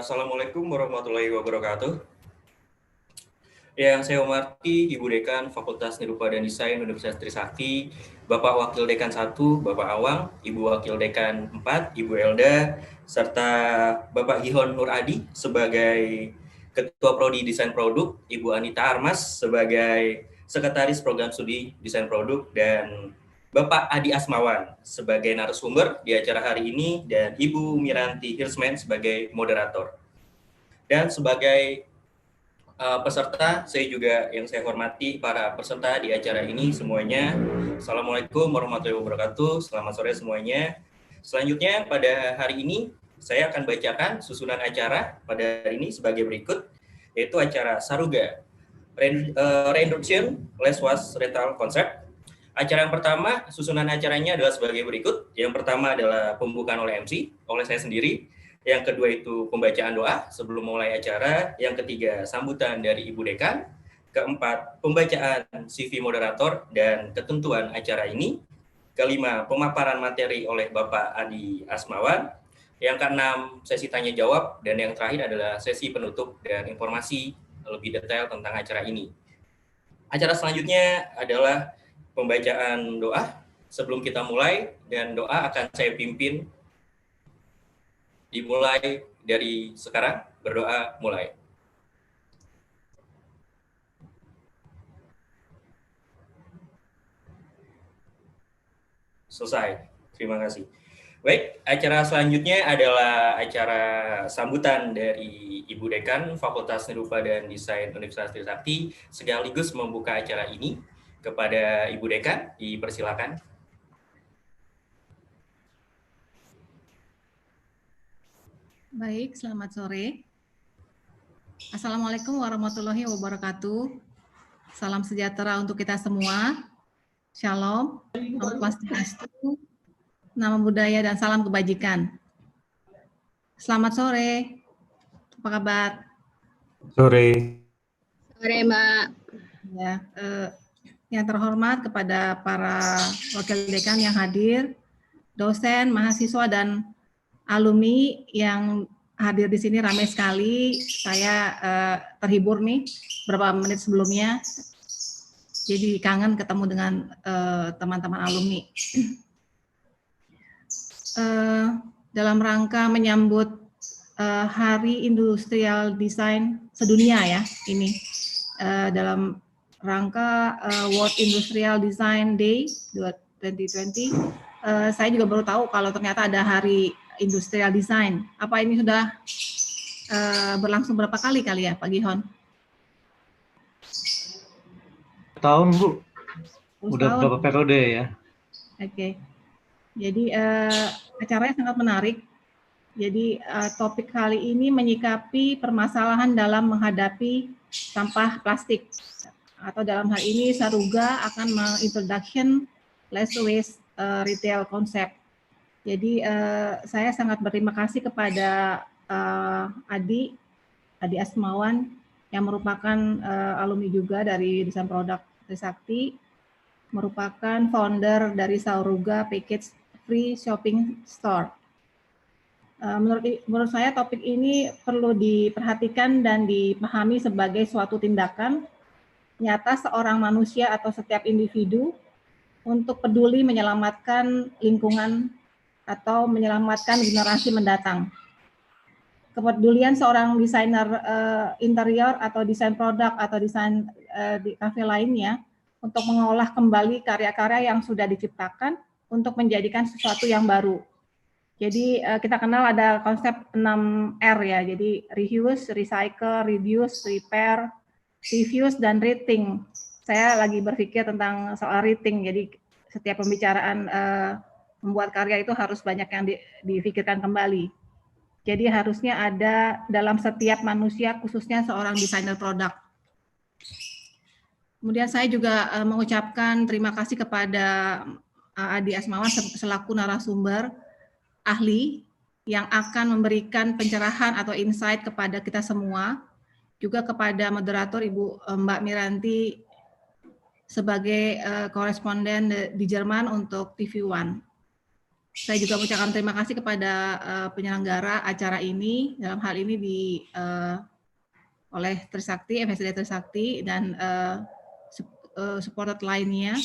Assalamualaikum warahmatullahi wabarakatuh. Yang saya hormati Ibu Dekan Fakultas Nirupa dan Desain Universitas Trisakti, Bapak Wakil Dekan 1, Bapak Awang, Ibu Wakil Dekan 4, Ibu Elda, serta Bapak Gihon Nur Adi sebagai Ketua Prodi Desain Produk, Ibu Anita Armas sebagai Sekretaris Program Studi Desain Produk, dan Bapak Adi Asmawan sebagai narasumber di acara hari ini, dan Ibu Miranti Hirsman sebagai moderator. Dan sebagai peserta, yang saya hormati para peserta di acara ini semuanya. Assalamualaikum warahmatullahi wabarakatuh. Selamat sore semuanya. Selanjutnya pada hari ini saya akan bacakan susunan acara pada hari ini sebagai berikut, yaitu acara Saruga Reintroduction Less Was Rental Concept. Acara yang pertama, susunan acaranya adalah sebagai berikut. Yang pertama adalah pembukaan oleh MC, oleh saya sendiri. Yang kedua itu pembacaan doa sebelum mulai acara. Yang ketiga, sambutan dari Ibu Dekan. Keempat, pembacaan CV moderator dan ketentuan acara ini. Kelima, pemaparan materi oleh Bapak Adi Asmawan. Yang keenam, sesi tanya jawab. Dan yang terakhir adalah sesi penutup dan informasi lebih detail tentang acara ini. Acara selanjutnya adalah pembacaan doa sebelum kita mulai, dan doa akan saya pimpin. Dimulai dari sekarang, berdoa mulai. Selesai, terima kasih. Baik, acara selanjutnya adalah acara sambutan dari Ibu Dekan Fakultas Nirupa dan Desain Universitas Trisakti, sekaligus membuka acara ini. Kepada Ibu Dekan, dipersilakan. Baik, selamat sore. Assalamualaikum warahmatullahi wabarakatuh. Salam sejahtera untuk kita semua. Shalom, Om Swastiastu, nama budaya dan salam kebajikan. Selamat sore. Apa kabar? Sore. Sore, Mbak. Ya, yang terhormat kepada para wakil dekan yang hadir, dosen, mahasiswa dan alumni yang hadir di sini ramai sekali. Saya terhibur nih beberapa menit sebelumnya. Jadi kangen ketemu dengan teman-teman alumni. Dalam rangka menyambut Hari Industrial Design sedunia ya ini, dalam rangka World Industrial Design Day 2020, saya juga baru tahu kalau ternyata ada Hari Industrial Design. Apa ini sudah berlangsung berapa kali ya Pak Gihon? Tahun Bu, udah berapa periode ya? Oke. Jadi acaranya sangat menarik. Jadi topik kali ini menyikapi permasalahan dalam menghadapi sampah plastik. Atau dalam hal ini Saruga akan mengintroduction less waste retail concept. Jadi saya sangat berterima kasih kepada Adi Asmawan yang merupakan alumni juga dari Desain Produk Trisakti, merupakan founder dari Saruga Package Free Shopping Store. Menurut saya topik ini perlu diperhatikan dan dipahami sebagai suatu tindakan nyata seorang manusia atau setiap individu untuk peduli menyelamatkan lingkungan atau menyelamatkan generasi mendatang. Kepedulian seorang desainer interior atau desain produk atau desain di kafe lainnya untuk mengolah kembali karya-karya yang sudah diciptakan untuk menjadikan sesuatu yang baru. Jadi kita kenal ada konsep 6R ya, jadi reuse, recycle, reduce, repair, reuse, dan rating. Saya lagi berpikir tentang soal rating, jadi setiap pembicaraan membuat karya itu harus banyak yang dipikirkan kembali. Jadi harusnya ada dalam setiap manusia, khususnya seorang desainer produk. Kemudian saya juga mengucapkan terima kasih kepada Adi Asmawan selaku narasumber ahli yang akan memberikan pencerahan atau insight kepada kita semua, juga kepada moderator Ibu Mbak Miranti sebagai koresponden di Jerman untuk TV One. Saya juga mengucapkan terima kasih kepada penyelenggara acara ini, dalam hal ini oleh Trisakti, FSD Trisakti, dan supporter lainnya.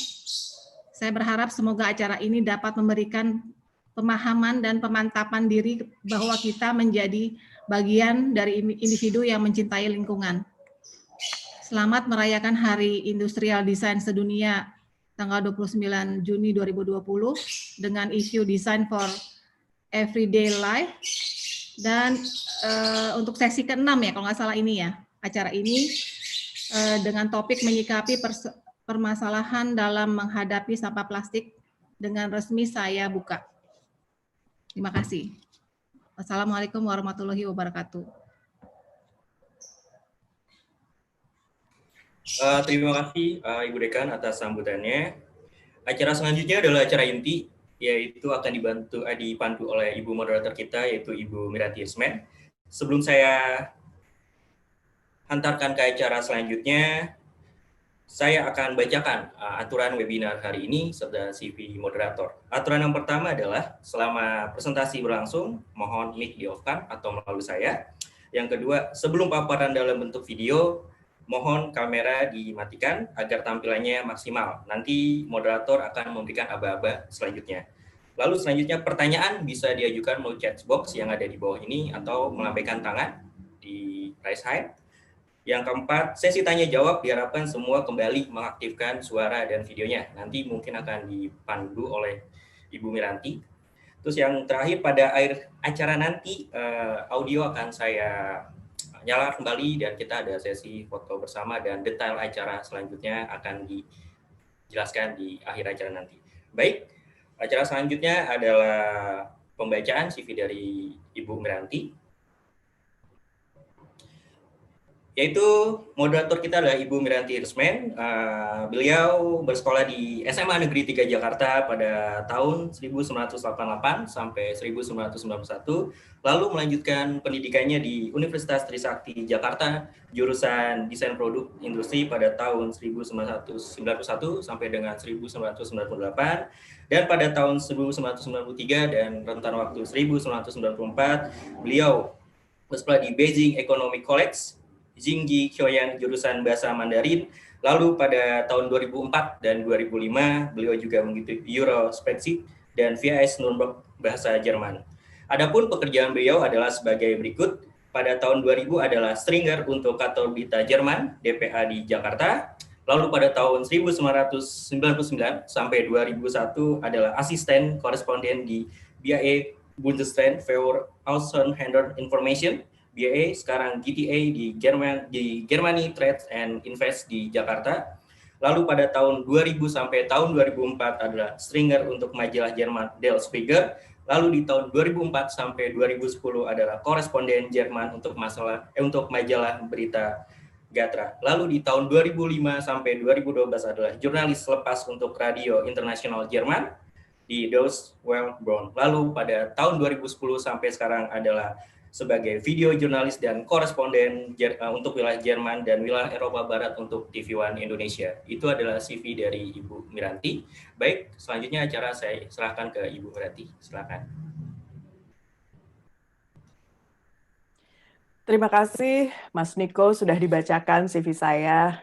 Saya berharap semoga acara ini dapat memberikan pemahaman dan pemantapan diri bahwa kita menjadi bagian dari individu yang mencintai lingkungan. Selamat merayakan Hari Industrial Design Sedunia tanggal 29 Juni 2020 dengan isu Design for Everyday Life. Dan untuk sesi ke-6 ya, kalau nggak salah ini ya, acara ini dengan topik menyikapi permasalahan dalam menghadapi sampah plastik dengan resmi saya buka. Terima kasih. Wassalamualaikum warahmatullahi wabarakatuh. Terima kasih Ibu Dekan atas sambutannya. Acara selanjutnya adalah acara inti, yaitu akan dipandu oleh Ibu moderator kita, yaitu Ibu Miranti Ismen. Sebelum saya hantarkan ke acara selanjutnya, saya akan bacakan aturan webinar hari ini serta CV moderator. Aturan yang pertama adalah selama presentasi berlangsung, mohon mic di-off-kan atau melalui saya. Yang kedua, sebelum paparan dalam bentuk video, mohon kamera dimatikan agar tampilannya maksimal. Nanti moderator akan memberikan aba-aba selanjutnya. Lalu selanjutnya pertanyaan bisa diajukan melalui chat box yang ada di bawah ini atau melambaikan tangan di raise hand. Yang keempat, sesi tanya jawab diharapkan semua kembali mengaktifkan suara dan videonya. Nanti mungkin akan dipandu oleh Ibu Miranti. Terus yang terakhir, pada akhir acara nanti audio akan saya nyala kembali dan kita ada sesi foto bersama dan detail acara selanjutnya akan dijelaskan di akhir acara nanti. Baik, acara selanjutnya adalah pembacaan CV dari Ibu Miranti. Yaitu moderator kita adalah Ibu Miranti Ismen. Beliau bersekolah di SMA Negeri 3 Jakarta pada tahun 1988 sampai 1991, lalu melanjutkan pendidikannya di Universitas Trisakti Jakarta, jurusan Desain Produk Industri pada tahun 1991 sampai dengan 1998, dan pada tahun 1993 dan rentan waktu 1994, beliau bersekolah di Beijing Economic College, Jingji Qiuyan jurusan Bahasa Mandarin. Lalu pada tahun 2004 dan 2005 beliau juga mengikuti Euro Spreadsheet dan VIS Nuremberg Bahasa Jerman. Adapun pekerjaan beliau adalah sebagai berikut. Pada tahun 2000 adalah stringer untuk kantor berita Jerman DPA di Jakarta. Lalu pada tahun 1999 sampai 2001 adalah asisten koresponden di BAE Bundesrat für Außenhandel Information, BAE, sekarang GTA di Germany Trade and Invest di Jakarta. Lalu pada tahun 2000 sampai tahun 2004 adalah stringer untuk majalah Jerman Der Spiegel. Lalu di tahun 2004 sampai 2010 adalah koresponden Jerman untuk majalah berita Gatra. Lalu di tahun 2005 sampai 2012 adalah jurnalis lepas untuk radio internasional Jerman di Deutsche Welle. Lalu pada tahun 2010 sampai sekarang adalah sebagai video jurnalis dan koresponden untuk wilayah Jerman dan wilayah Eropa Barat untuk TV One Indonesia. Itu adalah CV dari Ibu Miranti. Baik, selanjutnya acara saya serahkan ke Ibu Miranti. Silakan. Terima kasih Mas Niko sudah dibacakan CV saya.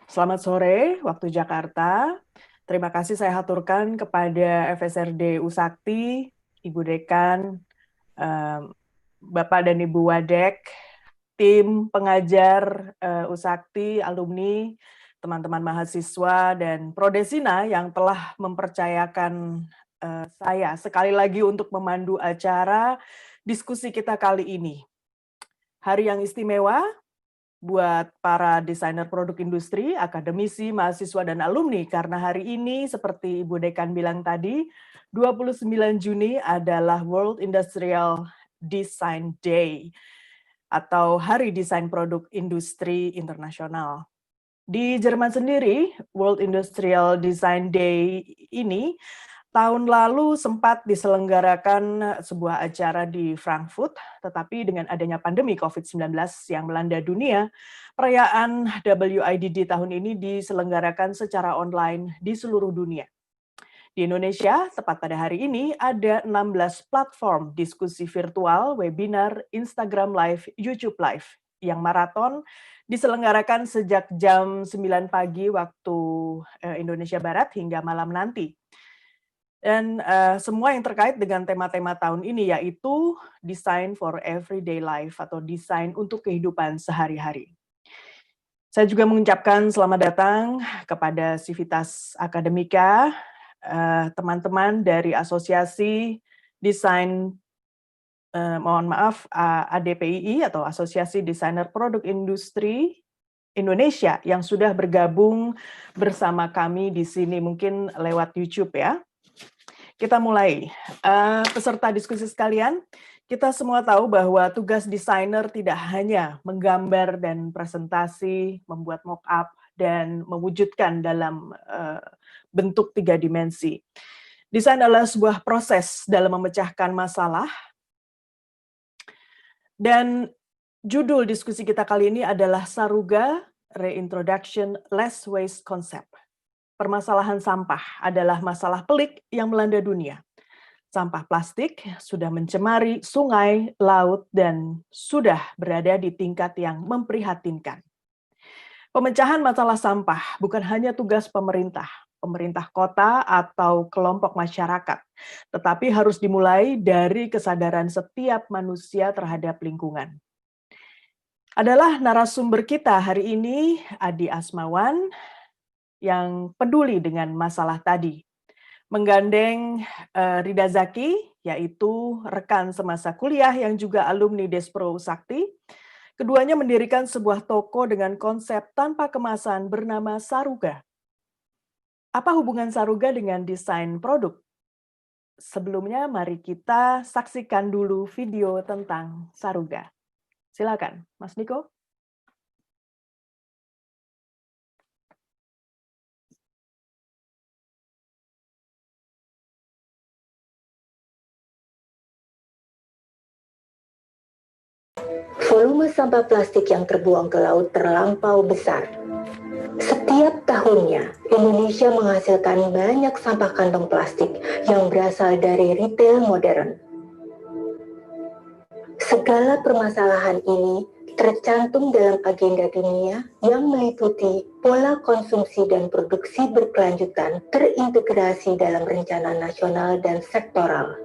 Selamat sore waktu Jakarta. Terima kasih saya haturkan kepada FSRD Usakti, Ibu Dekan, Bapak dan Ibu Wadek, tim pengajar Usakti, alumni, teman-teman mahasiswa, dan Prodesina yang telah mempercayakan saya sekali lagi untuk memandu acara diskusi kita kali ini. Hari yang istimewa buat para desainer produk industri, akademisi, mahasiswa, dan alumni, karena hari ini seperti Ibu Dekan bilang tadi, 29 Juni adalah World Industrial Design Day atau Hari Desain Produk Industri Internasional. Di Jerman sendiri, World Industrial Design Day ini tahun lalu sempat diselenggarakan sebuah acara di Frankfurt, tetapi dengan adanya pandemi COVID-19 yang melanda dunia, perayaan WIDD tahun ini diselenggarakan secara online di seluruh dunia. Di Indonesia, tepat pada hari ini, ada 16 platform diskusi virtual, webinar, Instagram Live, YouTube Live yang maraton diselenggarakan sejak jam 9 pagi waktu Indonesia Barat hingga malam nanti. Dan semua yang terkait dengan tema-tema tahun ini yaitu Design for Everyday Life atau desain untuk kehidupan sehari-hari. Saya juga mengucapkan selamat datang kepada Civitas Akademika, teman-teman dari Asosiasi Desain, ADPII atau Asosiasi Desainer Produk Industri Indonesia yang sudah bergabung bersama kami di sini, mungkin lewat YouTube ya. Kita mulai. Peserta diskusi sekalian, kita semua tahu bahwa tugas desainer tidak hanya menggambar dan presentasi, membuat mock-up, dan mewujudkan dalam bentuk 3 dimensi. Desain adalah sebuah proses dalam memecahkan masalah. Dan judul diskusi kita kali ini adalah Saruga Reintroduction Less Waste Concept. Permasalahan sampah adalah masalah pelik yang melanda dunia. Sampah plastik sudah mencemari sungai, laut, dan sudah berada di tingkat yang memprihatinkan. Pemecahan masalah sampah bukan hanya tugas pemerintah kota atau kelompok masyarakat, tetapi harus dimulai dari kesadaran setiap manusia terhadap lingkungan. Adalah narasumber kita hari ini, Adi Asmawan, yang peduli dengan masalah tadi. Menggandeng Rida Zaki, yaitu rekan semasa kuliah yang juga alumni Despro Usakti. Keduanya mendirikan sebuah toko dengan konsep tanpa kemasan bernama Saruga. Apa hubungan Saruga dengan desain produk? Sebelumnya mari kita saksikan dulu video tentang Saruga. Silakan, Mas Niko. Volume sampah plastik yang terbuang ke laut terlampau besar. Setiap tahunnya, Indonesia menghasilkan banyak sampah kantong plastik yang berasal dari retail modern. Segala permasalahan ini tercantum dalam agenda dunia yang meliputi pola konsumsi dan produksi berkelanjutan terintegrasi dalam rencana nasional dan sektoral.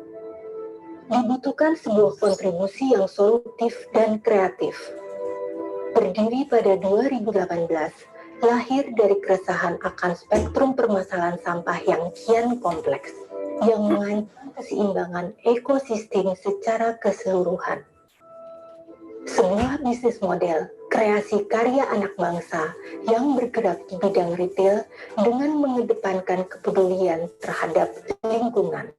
Dibutuhkan sebuah kontribusi yang solutif dan kreatif. Berdiri pada 2018, lahir dari keresahan akan spektrum permasalahan sampah yang kian kompleks, yang mengancam keseimbangan ekosistem secara keseluruhan. Sebuah bisnis model kreasi karya anak bangsa yang bergerak di bidang retail dengan mengedepankan kepedulian terhadap lingkungan.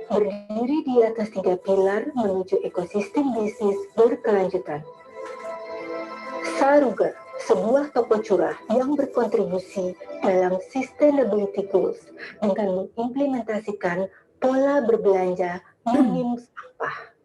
Berdiri di atas 3 pilar menuju ekosistem bisnis berkelanjutan. Saruga, sebuah toko curah yang berkontribusi dalam sustainability goals dengan mengimplementasikan pola berbelanja minim sampah.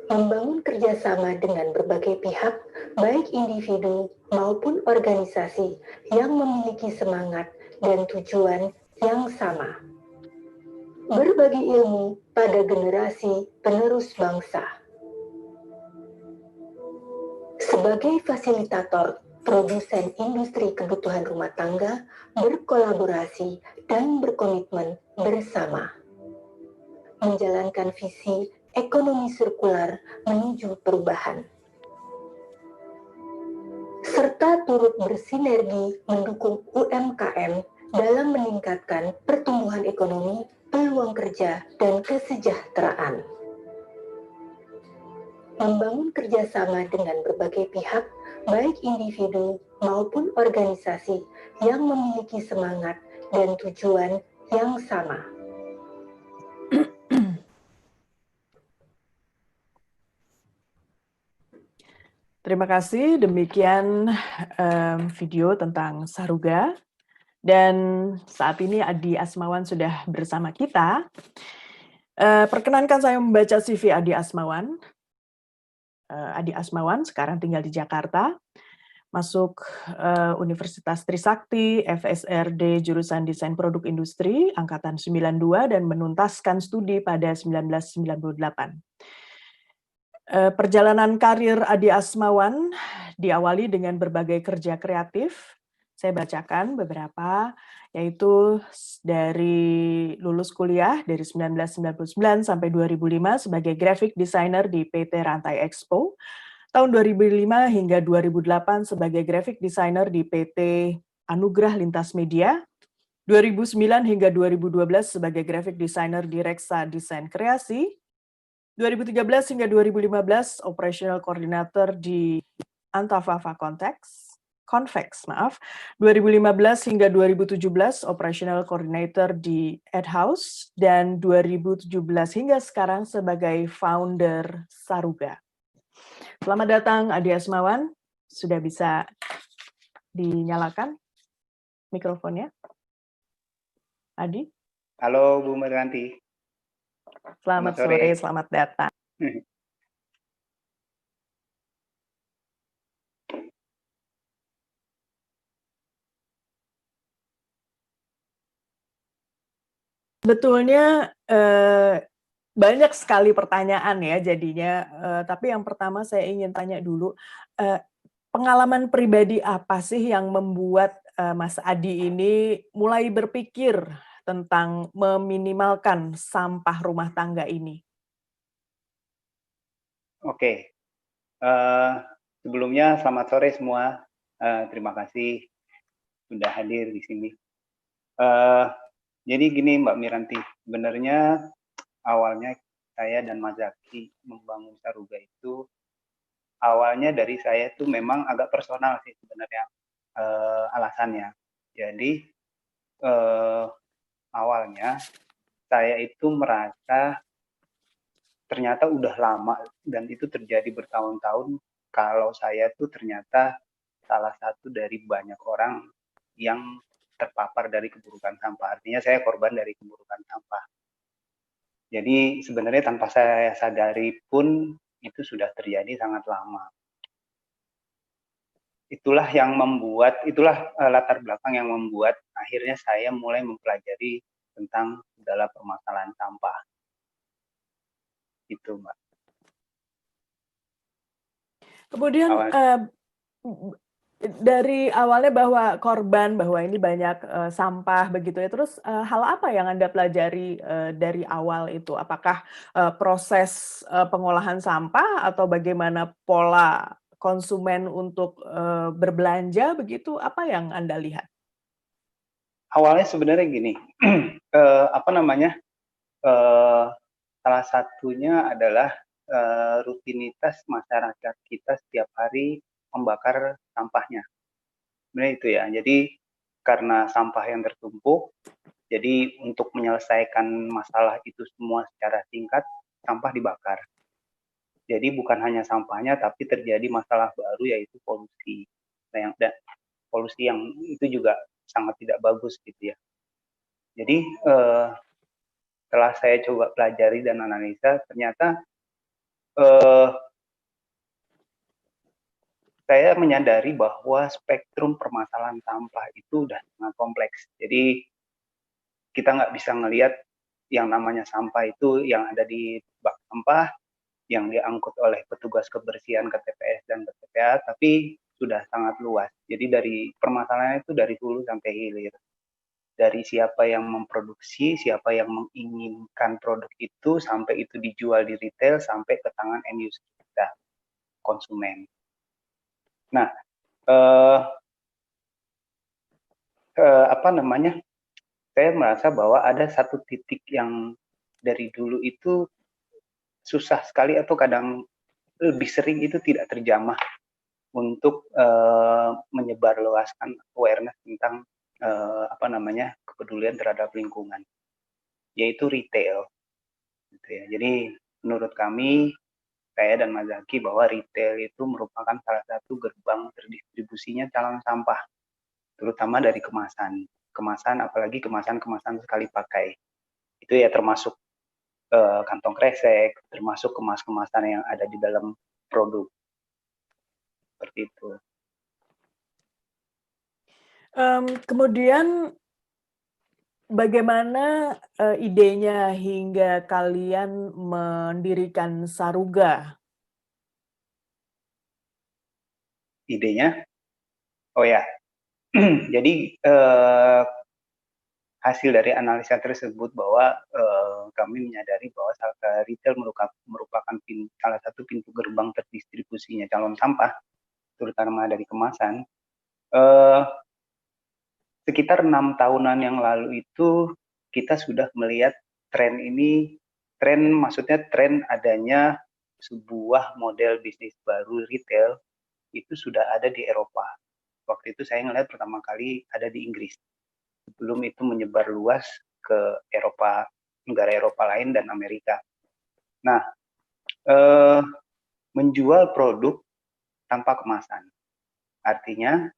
Membangun kerjasama dengan berbagai pihak, baik individu maupun organisasi yang memiliki semangat dan tujuan yang sama. Berbagi ilmu pada generasi penerus bangsa. Sebagai fasilitator, produsen industri kebutuhan rumah tangga berkolaborasi dan berkomitmen bersama. Menjalankan visi ekonomi sirkular menuju perubahan. Serta turut bersinergi mendukung UMKM dalam meningkatkan pertumbuhan ekonomi, peluang kerja, dan kesejahteraan. Membangun kerjasama dengan berbagai pihak, baik individu maupun organisasi yang memiliki semangat dan tujuan yang sama. Terima kasih, demikian video tentang Saruga. Dan saat ini Adi Asmawan sudah bersama kita. Perkenankan saya membaca CV Adi Asmawan. Adi Asmawan, sekarang tinggal di Jakarta. Masuk Universitas Trisakti, FSRD jurusan Desain Produk Industri, angkatan 92 dan menuntaskan studi pada 1998. Perjalanan karir Adi Asmawan diawali dengan berbagai kerja kreatif. Saya bacakan beberapa, yaitu dari lulus kuliah dari 1999 sampai 2005 sebagai graphic designer di PT Rantai Expo, tahun 2005 hingga 2008 sebagai graphic designer di PT Anugrah Lintas Media, 2009 hingga 2012 sebagai graphic designer di Reksa Desain Kreasi, 2013 hingga 2015 operational coordinator di Antafava Convex, 2015 hingga 2017 operational coordinator di AdHouse, dan 2017 hingga sekarang sebagai founder Saruga. Selamat datang Adi Asmawan, sudah bisa dinyalakan mikrofonnya? Adi? Halo Bu Meranti. Selamat sore, selamat datang. Sebetulnya banyak sekali pertanyaan ya jadinya, tapi yang pertama saya ingin tanya dulu, pengalaman pribadi apa sih yang membuat Mas Adi ini mulai berpikir tentang meminimalkan sampah rumah tangga ini? Oke, sebelumnya selamat sore semua. Terima kasih sudah hadir di sini. Jadi gini Mbak Miranti, sebenarnya awalnya saya dan Mas Zaki membangun Saruga itu awalnya dari saya itu memang agak personal sih sebenarnya alasannya. Jadi awalnya saya itu merasa ternyata udah lama dan itu terjadi bertahun-tahun kalau saya tuh ternyata salah satu dari banyak orang yang terpapar dari keburukan sampah. Artinya saya korban dari keburukan sampah. Jadi sebenarnya tanpa saya sadari pun itu sudah terjadi sangat lama. Itulah yang membuat, itulah latar belakang yang membuat akhirnya saya mulai mempelajari tentang segala permasalahan sampah. Itu Mbak. Kemudian dari awalnya bahwa ini banyak sampah begitu ya, terus hal apa yang Anda pelajari dari awal itu? Apakah proses pengolahan sampah atau bagaimana pola konsumen untuk berbelanja begitu? Apa yang Anda lihat? Awalnya sebenarnya gini, salah satunya adalah rutinitas masyarakat kita setiap hari membakar sampahnya. Sebenarnya itu ya. Jadi karena sampah yang tertumpuk, jadi untuk menyelesaikan masalah itu semua secara singkat, sampah dibakar. Jadi bukan hanya sampahnya, tapi terjadi masalah baru yaitu polusi. Dan polusi yang itu juga sangat tidak bagus gitu ya. Jadi setelah saya coba pelajari dan analisa, ternyata saya menyadari bahwa spektrum permasalahan sampah itu sudah sangat kompleks. Jadi kita nggak bisa ngelihat yang namanya sampah itu yang ada di bak sampah, yang diangkut oleh petugas kebersihan ke TPS dan ke TPA, tapi sudah sangat luas. Jadi dari permasalahannya itu dari hulu sampai hilir. Dari siapa yang memproduksi, siapa yang menginginkan produk itu, sampai itu dijual di retail, sampai ke tangan end user kita, konsumen. Nah, saya merasa bahwa ada satu titik yang dari dulu itu susah sekali atau kadang lebih sering itu tidak terjamah untuk menyebarluaskan awareness tentang kepedulian terhadap lingkungan, yaitu retail. Gitu ya. Jadi menurut kami, saya dan Mas Zaki, bahwa retail itu merupakan salah satu gerbang terdistribusinya calon sampah, terutama dari kemasan, apalagi kemasan sekali pakai. Itu ya termasuk kantong kresek, termasuk kemasan yang ada di dalam produk. Seperti itu. Kemudian bagaimana idenya hingga kalian mendirikan Saruga? Idenya? Oh ya, jadi hasil dari analisa tersebut bahwa kami menyadari bahwa retail merupakan salah satu pintu gerbang terdistribusinya calon sampah, terutama dari kemasan. Sekitar 6 tahunan yang lalu itu kita sudah melihat tren ini, maksudnya tren adanya sebuah model bisnis baru retail itu sudah ada di Eropa. Waktu itu saya ngelihat pertama kali ada di Inggris. Sebelum itu menyebar luas ke Eropa, negara Eropa lain dan Amerika. Nah, menjual produk tanpa kemasan. Artinya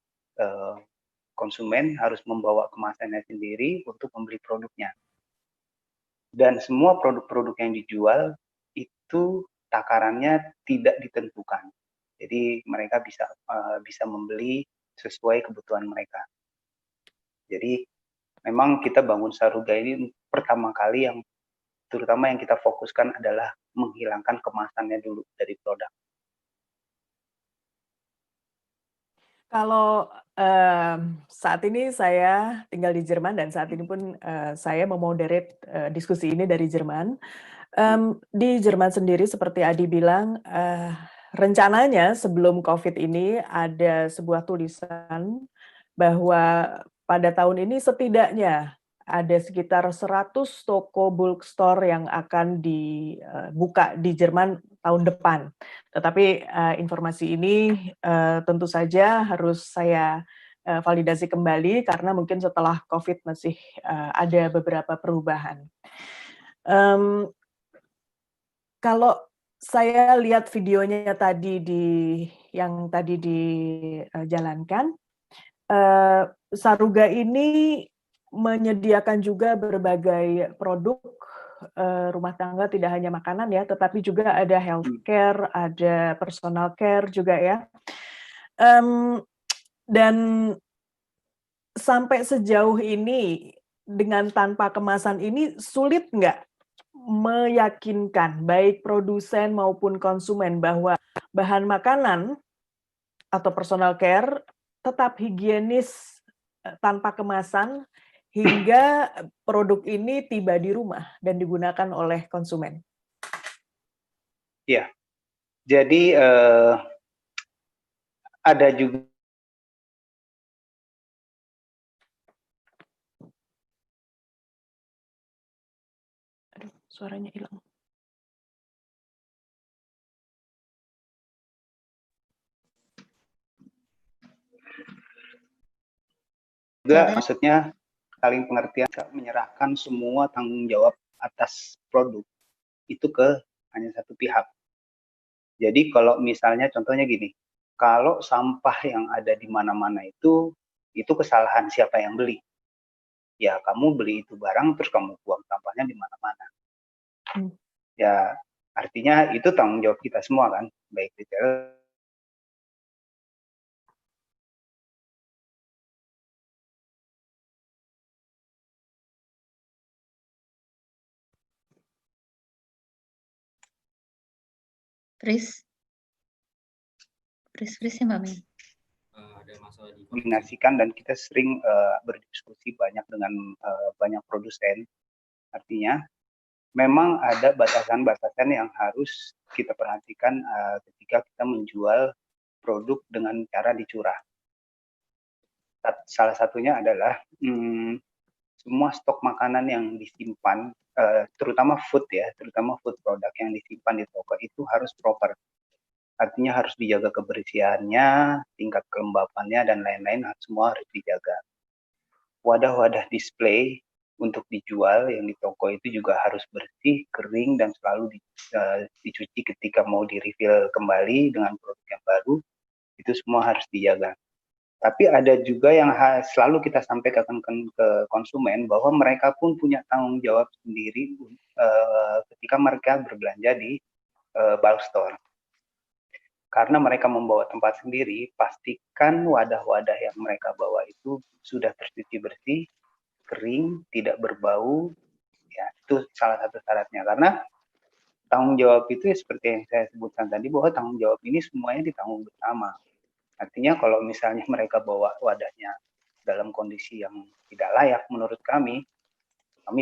konsumen harus membawa kemasannya sendiri untuk membeli produknya. Dan semua produk-produk yang dijual itu takarannya tidak ditentukan. Jadi mereka bisa membeli sesuai kebutuhan mereka. Jadi memang kita bangun Saruga ini pertama kali yang terutama yang kita fokuskan adalah menghilangkan kemasannya dulu dari produk. Kalau saat ini saya tinggal di Jerman dan saat ini pun saya memoderate diskusi ini dari Jerman. Di Jerman sendiri seperti Adi bilang, rencananya sebelum COVID ini ada sebuah tulisan bahwa pada tahun ini setidaknya ada sekitar 100 toko bulk store yang akan dibuka di Jerman tahun depan. Tetapi informasi ini tentu saja harus saya validasi kembali karena mungkin setelah COVID masih ada beberapa perubahan. Kalau saya lihat videonya tadi yang tadi dijalankan, Saruga ini menyediakan juga berbagai produk rumah tangga, tidak hanya makanan ya, tetapi juga ada healthcare, ada personal care juga ya. Dan sampai sejauh ini dengan tanpa kemasan ini sulit nggak meyakinkan baik produsen maupun konsumen bahwa bahan makanan atau personal care tetap higienis tanpa kemasan hingga produk ini tiba di rumah dan digunakan oleh konsumen? Ya, jadi ada juga Suaranya hilang. juga maksudnya saling pengertian, menyerahkan semua tanggung jawab atas produk itu ke hanya satu pihak. Jadi kalau misalnya contohnya gini, kalau sampah yang ada di mana-mana itu kesalahan siapa yang beli. Ya kamu beli itu barang terus kamu buang sampahnya di mana-mana. Ya artinya itu tanggung jawab kita semua kan, baik retail. Fris ya Mbak Mel. Ada masalah di koordinasikan dan kita sering berdiskusi banyak dengan banyak produsen. Artinya memang ada batasan-batasan yang harus kita perhatikan ketika kita menjual produk dengan cara dicurah. Salah satunya adalah semua stok makanan yang disimpan, terutama food produk yang disimpan di toko itu harus proper. Artinya harus dijaga kebersihannya, tingkat kelembapannya, dan lain-lain semua harus dijaga. Wadah-wadah display untuk dijual yang di toko itu juga harus bersih, kering, dan selalu dicuci ketika mau di-refill kembali dengan produk yang baru. Itu semua harus dijaga. Tapi ada juga yang selalu kita sampaikan ke konsumen bahwa mereka pun punya tanggung jawab sendiri ketika mereka berbelanja di bulk store. karena mereka membawa tempat sendiri, pastikan wadah-wadah yang mereka bawa itu sudah tercuci bersih, kering, tidak berbau, ya itu salah satu syaratnya. Karena tanggung jawab itu seperti yang saya sebutkan tadi, bahwa tanggung jawab ini semuanya ditanggung bersama. Artinya kalau misalnya mereka bawa wadahnya dalam kondisi yang tidak layak menurut kami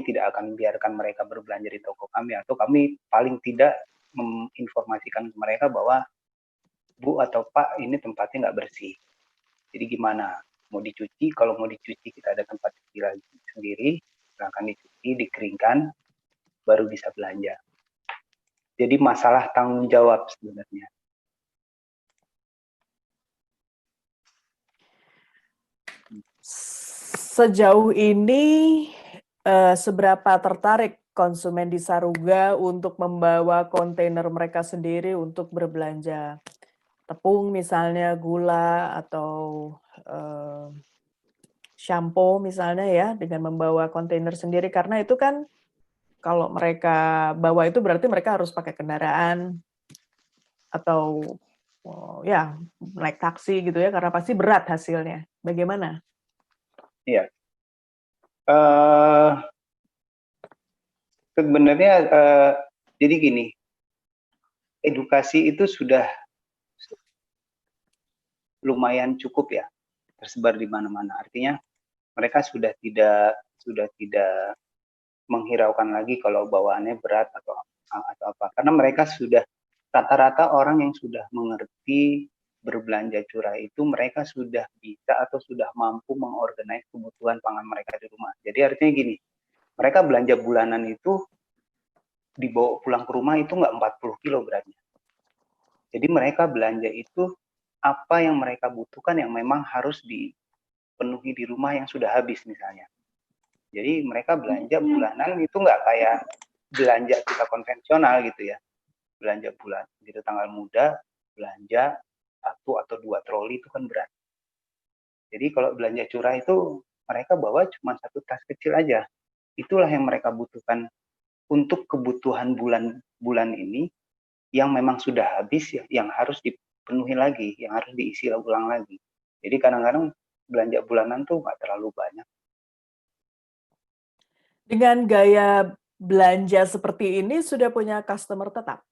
tidak akan biarkan mereka berbelanja di toko kami, atau kami paling tidak menginformasikan ke mereka bahwa Bu atau Pak, ini tempatnya nggak bersih. Jadi gimana? Mau dicuci? Kalau mau dicuci kita ada tempat cuci lagi sendiri, silahkan dicuci, dikeringkan, baru bisa belanja. Jadi masalah tanggung jawab sebenarnya. Sejauh ini seberapa tertarik konsumen di Saruga untuk membawa kontainer mereka sendiri untuk berbelanja tepung misalnya, gula, atau shampoo misalnya ya, dengan membawa kontainer sendiri, karena itu kan kalau mereka bawa itu berarti mereka harus pakai kendaraan atau ya naik taksi gitu ya, karena pasti berat hasilnya. Bagaimana? Iya. Sebenarnya jadi gini, edukasi itu sudah lumayan cukup ya, tersebar di mana-mana. Artinya mereka sudah tidak menghiraukan lagi kalau bawaannya berat atau apa, karena mereka sudah rata-rata orang yang sudah mengerti berbelanja curah itu, mereka sudah bisa atau sudah mampu mengorganize kebutuhan pangan mereka di rumah. Jadi artinya gini, mereka belanja bulanan itu dibawa pulang ke rumah itu nggak 40 kilo beratnya. Jadi mereka belanja itu apa yang mereka butuhkan yang memang harus dipenuhi di rumah yang sudah habis misalnya. Jadi mereka belanja bulanan itu nggak kayak belanja kita konvensional gitu ya. Belanja bulan, gitu tanggal muda, belanja 1 atau 2 troli itu kan berat. Jadi kalau belanja curah itu mereka bawa cuma 1 tas kecil aja. Itulah yang mereka butuhkan untuk kebutuhan bulan ini yang memang sudah habis ya, yang harus dipenuhi lagi, yang harus diisi ulang lagi. Jadi kadang-kadang belanja bulanan tuh nggak terlalu banyak. Dengan gaya belanja seperti ini sudah punya customer tetap?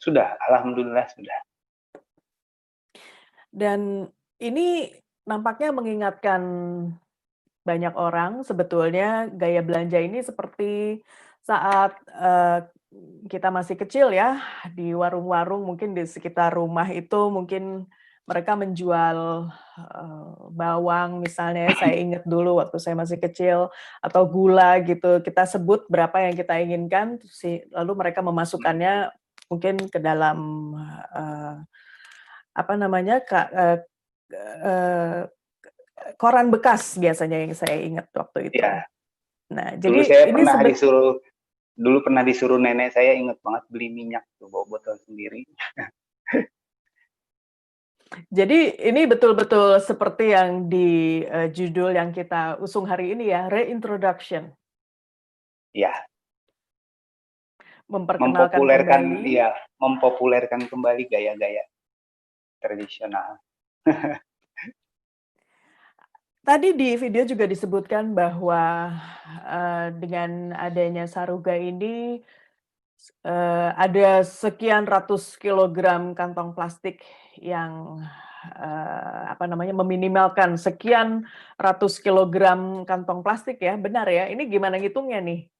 Sudah, alhamdulillah sudah. Dan ini nampaknya mengingatkan banyak orang sebetulnya gaya belanja ini seperti saat kita masih kecil ya, di warung-warung mungkin di sekitar rumah itu mungkin mereka menjual bawang misalnya, saya ingat dulu waktu saya masih kecil, atau gula gitu, kita sebut berapa yang kita inginkan, lalu mereka memasukkannya mungkin ke dalam apa namanya, koran bekas biasanya yang saya ingat waktu itu. Ya. Nah, dulu jadi saya ini pernah disuruh nenek saya, ingat banget, beli minyak tuh, bawa botol sendiri. Jadi ini betul-betul seperti yang di judul yang kita usung hari ini ya, reintroduction. Ya. Memperkenalkan kembali. Iya, mempopulerkan kembali gaya-gaya tradisional. Tadi di video juga disebutkan bahwa dengan adanya Saruga ini ada sekian ratus kilogram kantong plastik yang meminimalkan sekian ratus kilogram kantong plastik ya, benar ya? Ini gimana ngitungnya nih?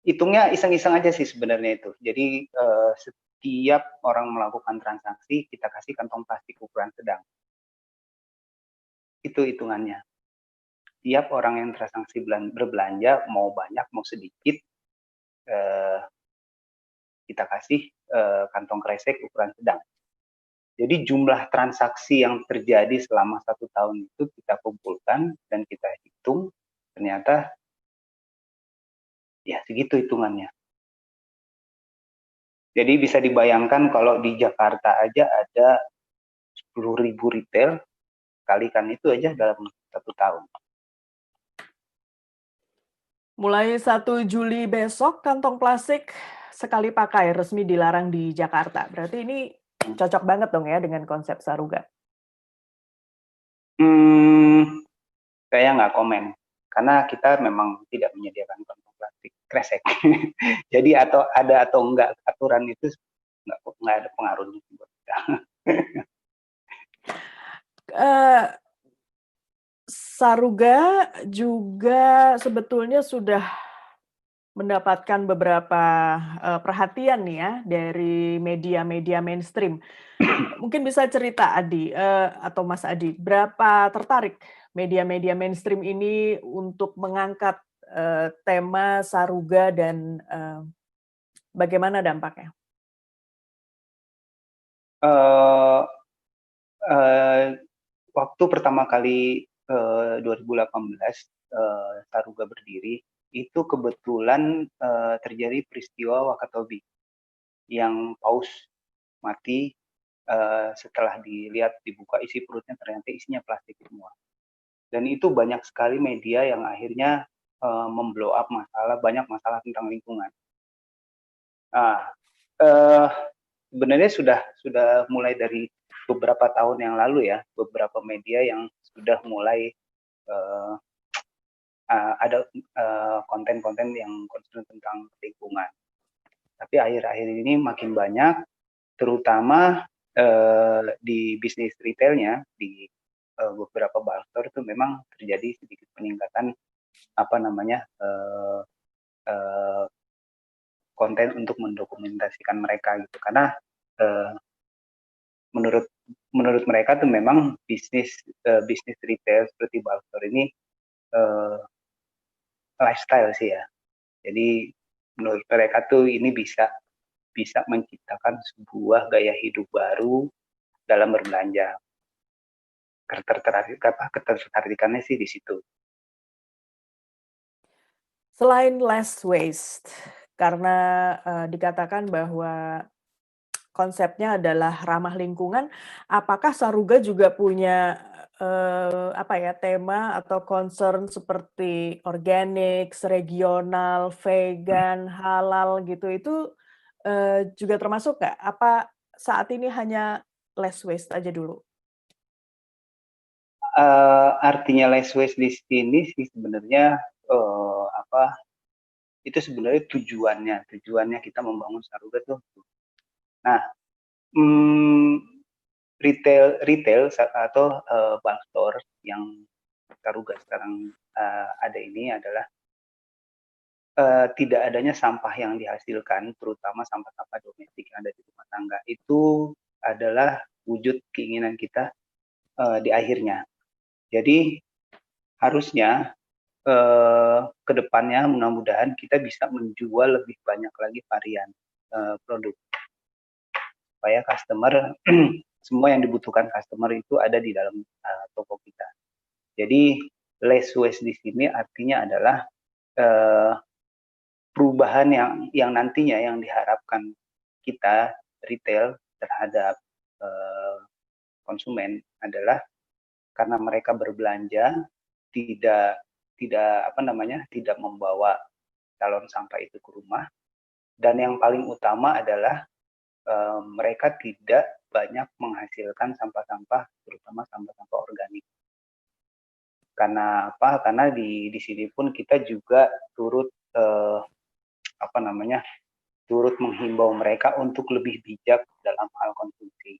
Hitungnya iseng-iseng aja sih sebenarnya itu. Jadi setiap orang melakukan transaksi kita kasih kantong plastik ukuran sedang. Itu hitungannya. Tiap orang yang transaksi berbelanja, mau banyak mau sedikit, kita kasih kantong kresek ukuran sedang. Jadi jumlah transaksi yang terjadi selama 1 tahun itu kita kumpulkan dan kita hitung, ternyata ya segitu hitungannya. Jadi bisa dibayangkan kalau di Jakarta aja ada 10.000 retail, kalikan itu aja dalam 1 tahun. Mulai 1 Juli besok, kantong plastik sekali pakai resmi dilarang di Jakarta. Berarti ini cocok banget dong ya dengan konsep Saruga. Saya nggak komen karena kita memang tidak menyediakan kantong plastik kresek. Jadi atau enggak aturan itu nggak ada pengaruhnya buat kita. Saruga juga sebetulnya sudah mendapatkan beberapa perhatian nih ya dari media-media mainstream. Mungkin bisa cerita Adi atau Mas Adi, berapa tertarik media-media mainstream ini untuk mengangkat tema Saruga dan bagaimana dampaknya? Waktu pertama kali 2018 Saruga berdiri, itu kebetulan terjadi peristiwa Wakatobi yang paus mati setelah dibuka isi perutnya ternyata isinya plastik semua. Dan itu banyak sekali media yang akhirnya memblow up banyak masalah tentang lingkungan. Sebenarnya sudah mulai dari beberapa tahun yang lalu ya, beberapa media yang sudah mulai ada konten-konten yang concern tentang lingkungan. Tapi akhir-akhir ini makin banyak, terutama di bisnis retailnya, di beberapa bar store itu memang terjadi sedikit peningkatan konten untuk mendokumentasikan mereka gitu, karena menurut mereka tuh memang bisnis retail seperti bar store ini lifestyle sih ya. Jadi menurut mereka tuh ini bisa menciptakan sebuah gaya hidup baru dalam berbelanja. Ketertarikannya sih di situ. Selain less waste, karena dikatakan bahwa konsepnya adalah ramah lingkungan, apakah Saruga juga punya tema atau concern seperti organik, regional, vegan, halal gitu, itu juga termasuk nggak? Apa saat ini hanya less waste aja dulu? Artinya less waste di sini sih sebenarnya itu sebenarnya tujuannya kita membangun Saruga tuh. Nah, retail atau bulk store yang Saruga sekarang ada ini adalah tidak adanya sampah yang dihasilkan, terutama sampah-sampah domestik yang ada di rumah tangga, itu adalah wujud keinginan kita di akhirnya. Jadi harusnya ke depannya mudah-mudahan kita bisa menjual lebih banyak lagi varian produk supaya customer semua yang dibutuhkan customer itu ada di dalam toko kita. Jadi less waste di sini artinya adalah perubahan yang nantinya yang diharapkan kita retail terhadap konsumen adalah karena mereka berbelanja tidak membawa calon sampah itu ke rumah, dan yang paling utama adalah mereka tidak banyak menghasilkan sampah-sampah, terutama sampah-sampah organik. Karena apa? Karena di sini pun kita juga turut menghimbau mereka untuk lebih bijak dalam hal konsumsi.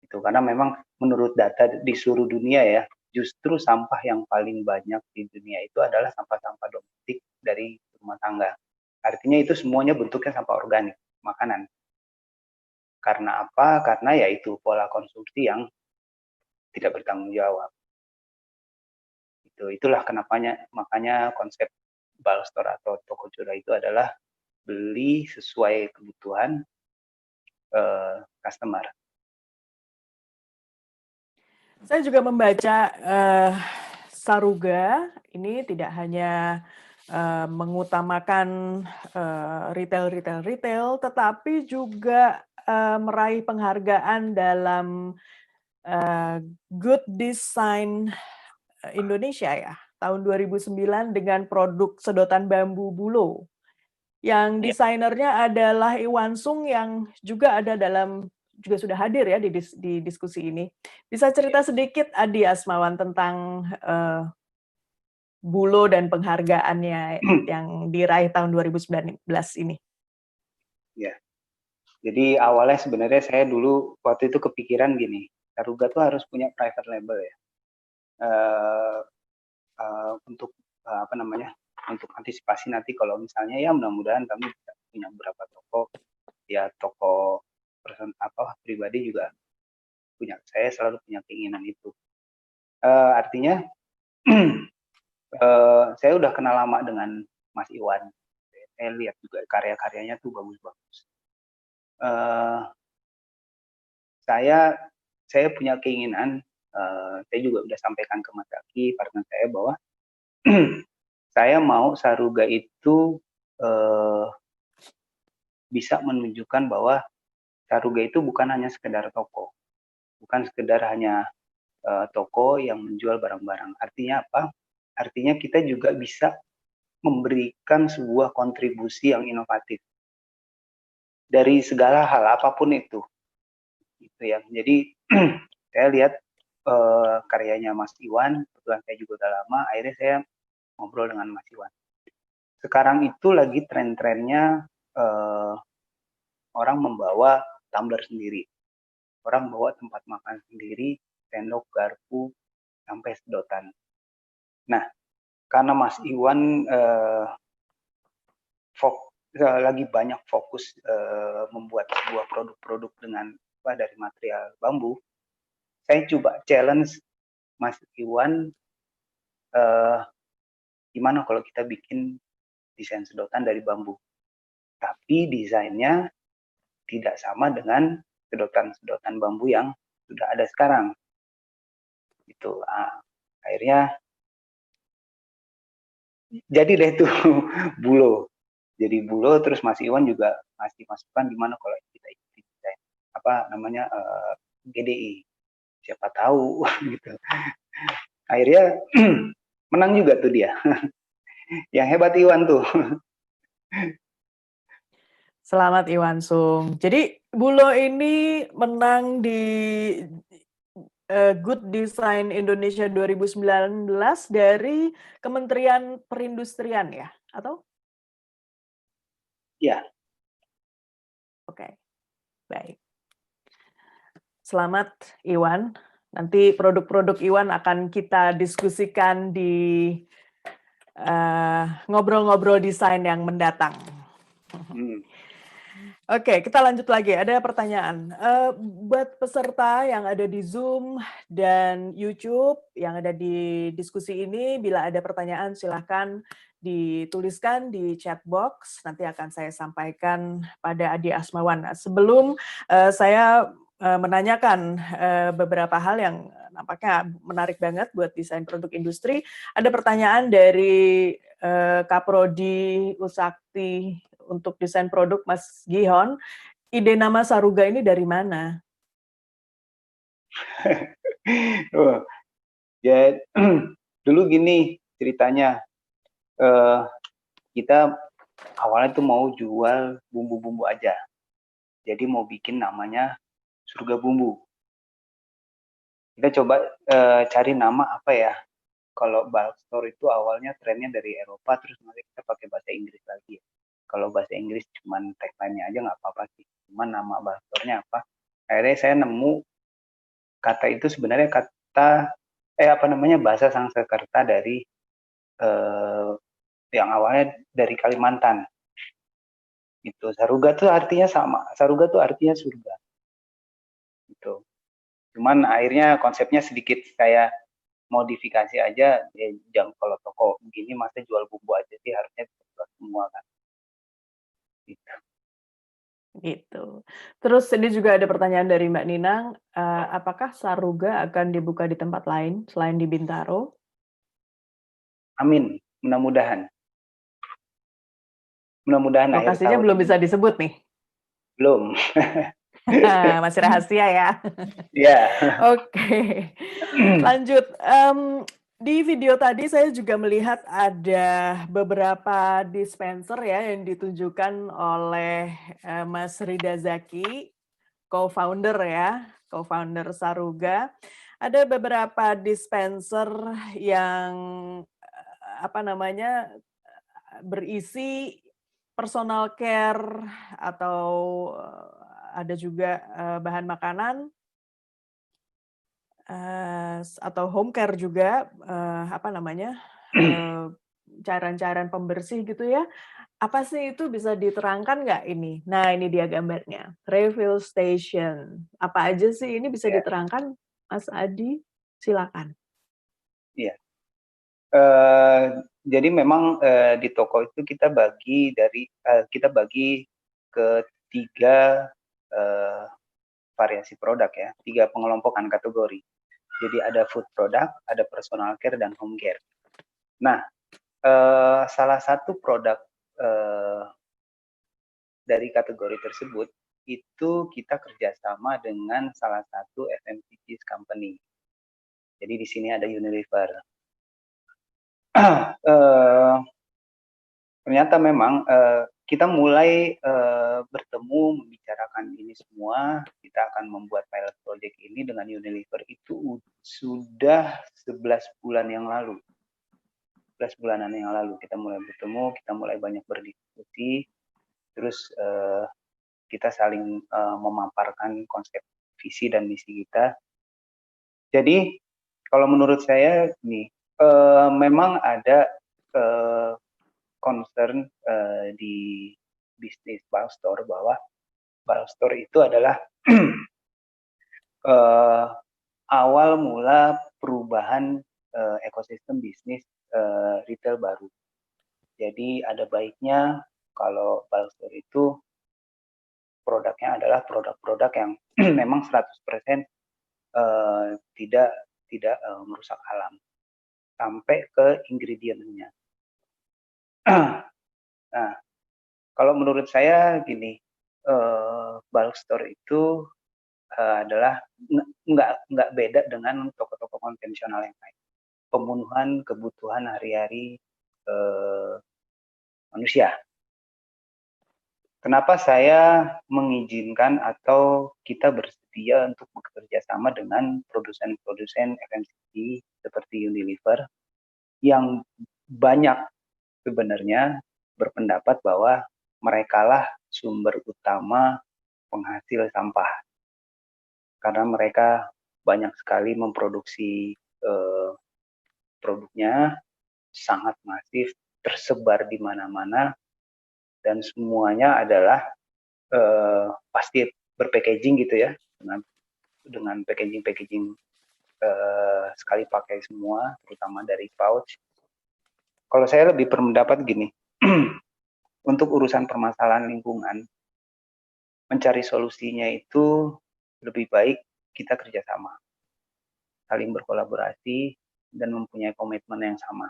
Itu karena memang menurut data di seluruh dunia ya, justru sampah yang paling banyak di dunia itu adalah sampah-sampah domestik dari rumah tangga. Artinya itu semuanya bentuknya sampah organik, makanan. Karena apa? Karena yaitu pola konsumsi yang tidak bertanggung jawab. Itulah makanya konsep bulk store atau toko curah itu adalah beli sesuai kebutuhan customer. Saya juga membaca Saruga ini tidak hanya mengutamakan retail, tetapi juga meraih penghargaan dalam Good Design Indonesia ya, tahun 2009 dengan produk sedotan bambu Bulo. yang Ya. desainernya adalah Iwan Sung yang juga juga sudah hadir ya di diskusi ini. Bisa cerita sedikit Adi Asmawan tentang Bulo dan penghargaannya yang diraih tahun 2019 ini? Ya, jadi awalnya sebenarnya saya dulu waktu itu kepikiran gini, Saruga tuh harus punya private label ya, untuk apa namanya, untuk antisipasi nanti kalau misalnya ya mudah-mudahan kami bisa punya beberapa toko, ya toko pribadi juga punya, saya selalu punya keinginan itu. Artinya saya udah kenal lama dengan Mas Iwan. Saya lihat juga karya-karyanya tuh bagus-bagus. Saya punya keinginan, saya juga udah sampaikan ke Mas Zaki, partner saya, bahwa saya mau Saruga itu bisa menunjukkan bahwa Saruga itu bukan hanya sekedar toko, bukan sekedar hanya toko yang menjual barang-barang. Artinya apa? Artinya kita juga bisa memberikan sebuah kontribusi yang inovatif dari segala hal apapun itu, gitu ya. Jadi saya lihat karyanya Mas Iwan, kebetulan saya juga udah lama, akhirnya saya ngobrol dengan Mas Iwan. Sekarang itu lagi tren-trennya orang membawa tumbler sendiri, orang bawa tempat makan sendiri, sendok, garpu, sampai sedotan. Nah, karena Mas Iwan lagi banyak fokus membuat sebuah produk-produk dari material bambu, saya coba challenge Mas Iwan, gimana kalau kita bikin desain sedotan dari bambu, tapi desainnya tidak sama dengan sedotan-sedotan bambu yang sudah ada sekarang. Gitu. Akhirnya jadi deh tuh Bulo. Jadi Bulo, terus Mas Iwan juga ngasih masukan gimana kalau kita ikuti desain GDI. Siapa tahu gitu. Akhirnya menang juga tuh dia. Yang hebat Iwan tuh. Selamat Iwan Sung. Jadi Bulo ini menang di Good Design Indonesia 2019 dari Kementerian Perindustrian ya? Atau? Ya. Oke, baik. Selamat Iwan. Nanti produk-produk Iwan akan kita diskusikan di ngobrol-ngobrol desain yang mendatang. Oke, kita lanjut lagi. Ada pertanyaan. Buat peserta yang ada di Zoom dan YouTube yang ada di diskusi ini, bila ada pertanyaan silahkan dituliskan di chat box. Nanti akan saya sampaikan pada Adi Asmawan. Sebelum saya menanyakan beberapa hal yang nampaknya menarik banget buat desain produk industri, ada pertanyaan dari Kaprodi Usakti untuk desain produk, Mas Gihon. Ide nama Saruga ini dari mana? Ya, dulu gini ceritanya, kita awalnya tuh mau jual bumbu-bumbu aja, jadi mau bikin namanya Surga Bumbu. Kita coba cari nama apa ya. Kalau bulk store itu awalnya trennya dari Eropa, terus nanti kita pakai bahasa Inggris lagi. Kalau bahasa Inggris cuman tagline-nya aja nggak apa-apa sih. Cuman nama bulk store-nya apa. Akhirnya saya nemu kata itu sebenarnya bahasa Sanskerta dari yang awalnya dari Kalimantan. Itu Saruga tuh artinya sama. Saruga tuh artinya surga. Gitu. Cuman akhirnya konsepnya sedikit saya modifikasi aja, ya jangan kalau toko begini masa jual bumbu aja sih, harusnya jual semua kan. Gitu. Terus ini juga ada pertanyaan dari Mbak Ninang, apakah Saruga akan dibuka di tempat lain selain di Bintaro? Amin, mudah-mudahan. Mudah-mudahan akhir Lokasinya tahun belum ini. bisa disebut nih. Belum. Masih rahasia ya. Ya. Oke. Lanjut. Di video tadi saya juga melihat ada beberapa dispenser ya yang ditunjukkan oleh Mas Rida Zaki, co-founder ya, co-founder Saruga. Ada beberapa dispenser yang berisi personal care atau ada juga bahan makanan atau home care juga, cairan-cairan pembersih gitu ya. Apa sih itu, bisa diterangkan nggak ini? Nah, ini dia gambarnya, refill station. Apa aja sih ini, bisa Ya. diterangkan Mas Adi? Silakan. Iya. Jadi memang di toko itu kita bagi ke 3 variasi produk ya, 3 pengelompokan kategori. Jadi ada food product, ada personal care, dan home care. Nah, salah satu produk dari kategori tersebut itu kita kerjasama dengan salah satu FMCG company. Jadi di sini ada Unilever. Ternyata memang kita mulai bertemu membicarakan ini semua. Kita akan membuat pilot project ini dengan Unilever itu sudah 11 bulan yang lalu. 11 bulanan yang lalu kita mulai bertemu, kita mulai banyak berdiskusi, terus kita saling memaparkan konsep visi dan misi kita. Jadi kalau menurut saya nih, memang ada concern di bisnis bulk store bahwa bulk store itu adalah awal mula perubahan ekosistem bisnis retail baru. Jadi ada baiknya kalau bulk store itu produknya adalah produk-produk yang memang 100% tidak merusak alam sampai ke ingredientnya. Nah, kalau menurut saya gini, bulk store itu adalah nggak beda dengan toko-toko konvensional yang lain. Pemenuhan kebutuhan hari-hari manusia. Kenapa saya mengizinkan atau kita bersedia untuk bekerja sama dengan produsen-produsen FMCG seperti Unilever yang banyak sebenarnya berpendapat bahwa merekalah sumber utama penghasil sampah. Karena mereka banyak sekali memproduksi produknya, sangat masif, tersebar di mana-mana, dan semuanya adalah pasti berpackaging gitu ya, dengan packaging sekali pakai semua, terutama dari pouch. Kalau saya lebih berpendapat gini, untuk urusan permasalahan lingkungan, mencari solusinya itu lebih baik kita kerjasama, saling berkolaborasi, dan mempunyai komitmen yang sama.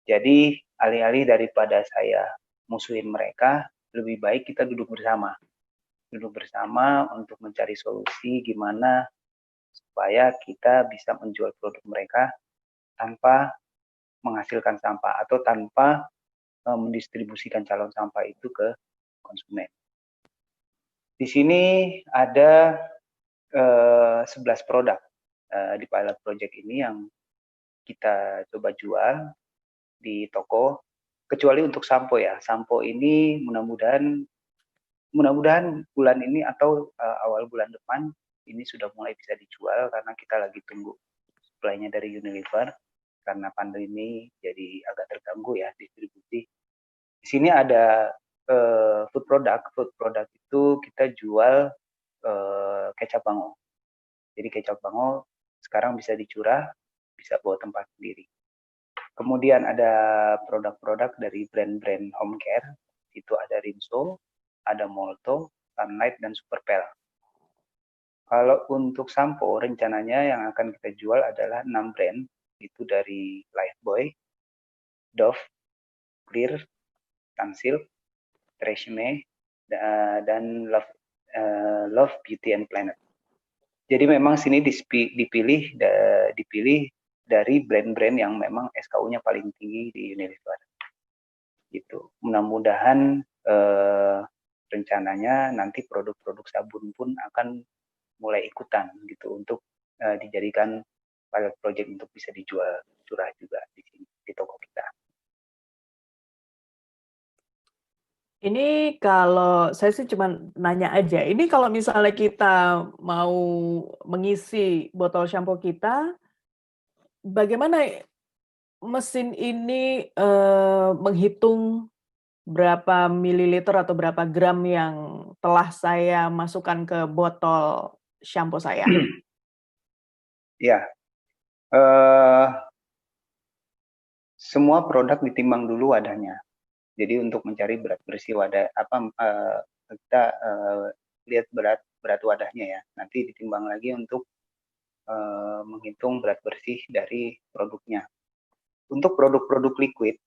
Jadi alih-alih daripada saya musuhin mereka, lebih baik kita duduk bersama untuk mencari solusi gimana supaya kita bisa menjual produk mereka tanpa menghasilkan sampah atau tanpa mendistribusikan calon sampah itu ke konsumen. Di sini ada 11 produk di pilot project ini yang kita coba jual di toko, kecuali untuk sampo ya. Sampo ini mudah-mudahan bulan ini atau awal bulan depan ini sudah mulai bisa dijual, karena kita lagi tunggu supply-nya dari Unilever karena pandemi jadi agak terganggu ya distribusi. Di sini ada food product itu kita jual kecap bango. Jadi kecap bango sekarang bisa dicurah, bisa bawa tempat sendiri. Kemudian ada produk-produk dari brand-brand home care, itu ada Rinso, ada Molto, Sunlight, dan Superpel. Kalau untuk sampo, rencananya yang akan kita jual adalah 6 brand, itu dari Lifebuoy, Dove, Clear, Sunsilk, Tresemme, dan Love Beauty and Planet. Jadi memang sini dipilih dari brand-brand yang memang SKU-nya paling tinggi di Unilever. Gitu. Mudah-mudahan rencananya nanti produk-produk sabun pun akan mulai ikutan gitu untuk dijadikan pilot project untuk bisa dijual curah juga di sini di toko kita. Ini kalau saya sih cuma nanya aja, ini kalau misalnya kita mau mengisi botol shampoo kita, bagaimana mesin ini menghitung berapa mililiter atau berapa gram yang telah saya masukkan ke botol shampoo saya? Ya, semua produk ditimbang dulu wadahnya. Jadi untuk mencari berat bersih wadah kita lihat berat wadahnya ya. Nanti ditimbang lagi untuk menghitung berat bersih dari produknya. Untuk produk-produk liquid,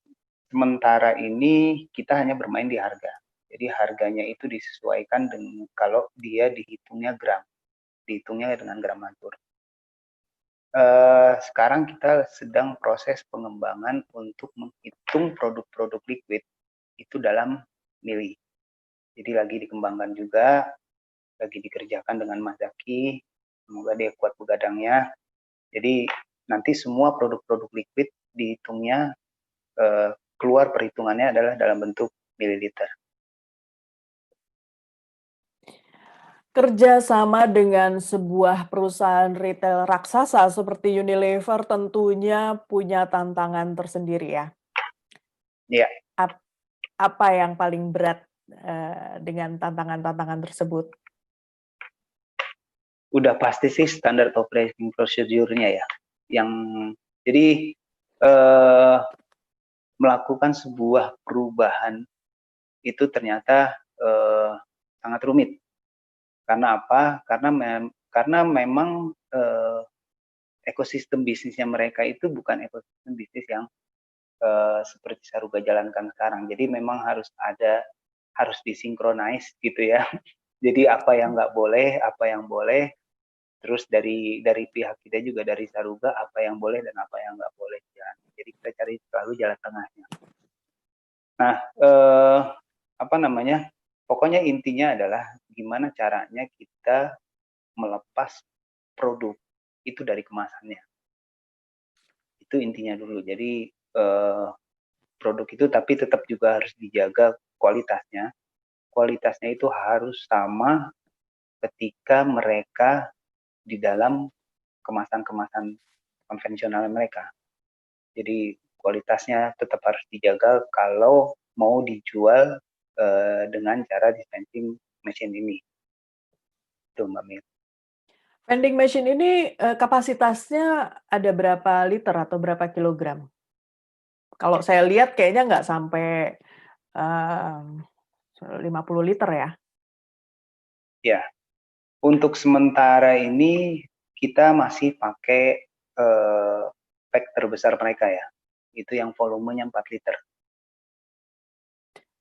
sementara ini kita hanya bermain di harga. Jadi harganya itu disesuaikan dengan kalau dia dihitungnya gram, dihitungnya dengan gramatur. Sekarang kita sedang proses pengembangan untuk menghitung produk-produk liquid itu dalam mili. Jadi lagi dikembangkan juga, lagi dikerjakan dengan Mas Zaki, semoga dia kuat begadangnya. Jadi nanti semua produk-produk liquid dihitungnya, keluar perhitungannya adalah dalam bentuk mililiter. Kerja sama dengan sebuah perusahaan retail raksasa seperti Unilever tentunya punya tantangan tersendiri ya. Iya. Apa yang paling berat dengan tantangan-tantangan tersebut? Udah pasti sih standar operating procedure-nya ya. Jadi melakukan sebuah perubahan itu ternyata sangat rumit. Karena apa? Karena memang ekosistem bisnisnya mereka itu bukan ekosistem bisnis yang seperti Saruga jalankan sekarang. Jadi memang harus disinkronize gitu ya. Jadi apa yang nggak boleh, apa yang boleh. Terus dari pihak kita juga dari Saruga apa yang boleh dan apa yang nggak boleh. Ya. Jadi kita cari selalu jalan tengahnya. Nah, pokoknya intinya adalah gimana caranya kita melepas produk itu dari kemasannya. Itu intinya dulu. Jadi produk itu tapi tetap juga harus dijaga kualitasnya. Kualitasnya itu harus sama ketika mereka di dalam kemasan-kemasan konvensional mereka. Jadi kualitasnya tetap harus dijaga kalau mau dijual dengan cara dispensing machine ini. Itu Mbak Mir. Vending machine ini kapasitasnya ada berapa liter atau berapa kilogram? Kalau saya lihat kayaknya nggak sampai 50 liter ya. Ya, untuk sementara ini kita masih pakai pack terbesar mereka ya. Itu yang volumenya 4 liter.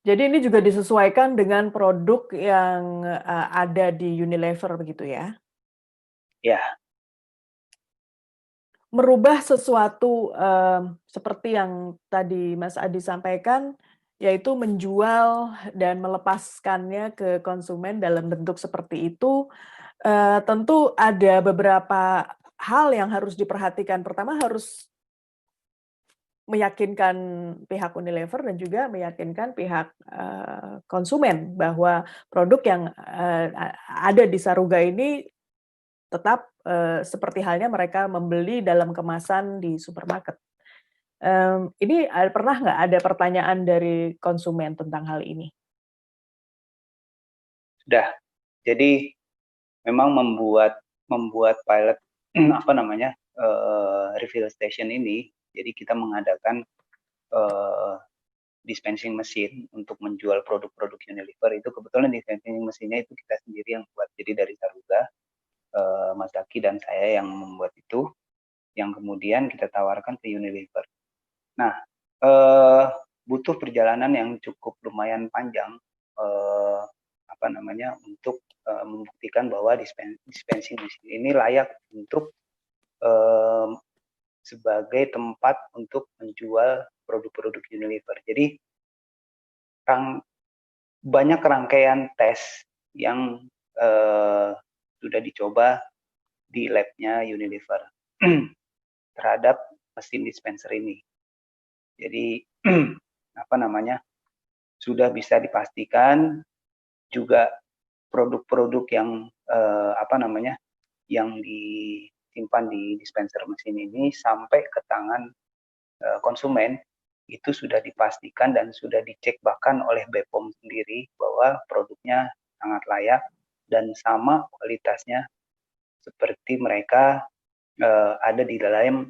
Jadi ini juga disesuaikan dengan produk yang ada di Unilever begitu ya? Ya. Merubah sesuatu seperti yang tadi Mas Adi sampaikan, yaitu menjual dan melepaskannya ke konsumen dalam bentuk seperti itu, tentu ada beberapa hal yang harus diperhatikan. Pertama harus meyakinkan pihak Unilever dan juga meyakinkan pihak konsumen bahwa produk yang ada di Saruga ini tetap seperti halnya mereka membeli dalam kemasan di supermarket. Ini pernah nggak ada pertanyaan dari konsumen tentang hal ini? Sudah. Jadi memang membuat pilot refill station ini. Jadi kita mengadakan dispensing mesin untuk menjual produk-produk Unilever itu kebetulan dispensing mesinnya itu kita sendiri yang buat. Jadi dari Saruga, Mas Zaki dan saya yang membuat itu, yang kemudian kita tawarkan ke Unilever. Nah, butuh perjalanan yang cukup lumayan panjang untuk membuktikan bahwa dispensing mesin ini layak untuk sebagai tempat untuk menjual produk-produk Unilever. Jadi banyak rangkaian tes yang sudah dicoba di labnya Unilever terhadap mesin dispenser ini. Jadi apa namanya, sudah bisa dipastikan juga produk-produk yang apa namanya, yang disimpan di dispenser mesin ini sampai ke tangan konsumen itu sudah dipastikan dan sudah dicek bahkan oleh BPOM sendiri bahwa produknya sangat layak dan sama kualitasnya seperti mereka ada di dalam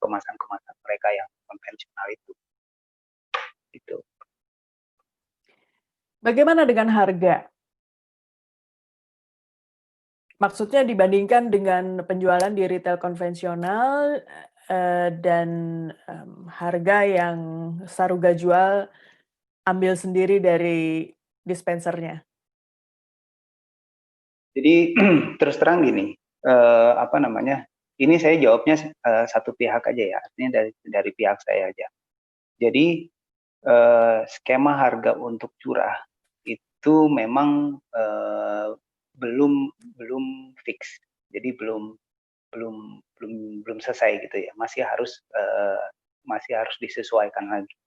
kemasan-kemasan mereka yang konvensional itu. Gitu. Bagaimana dengan harga? Maksudnya dibandingkan dengan penjualan di retail konvensional dan harga yang Saruga jual ambil sendiri dari dispensernya. Jadi terus terang gini, apa namanya? Ini saya jawabnya satu pihak aja ya, artinya dari pihak saya aja. Jadi skema harga untuk curah itu memang belum fix, jadi belum selesai gitu ya, masih harus disesuaikan lagi.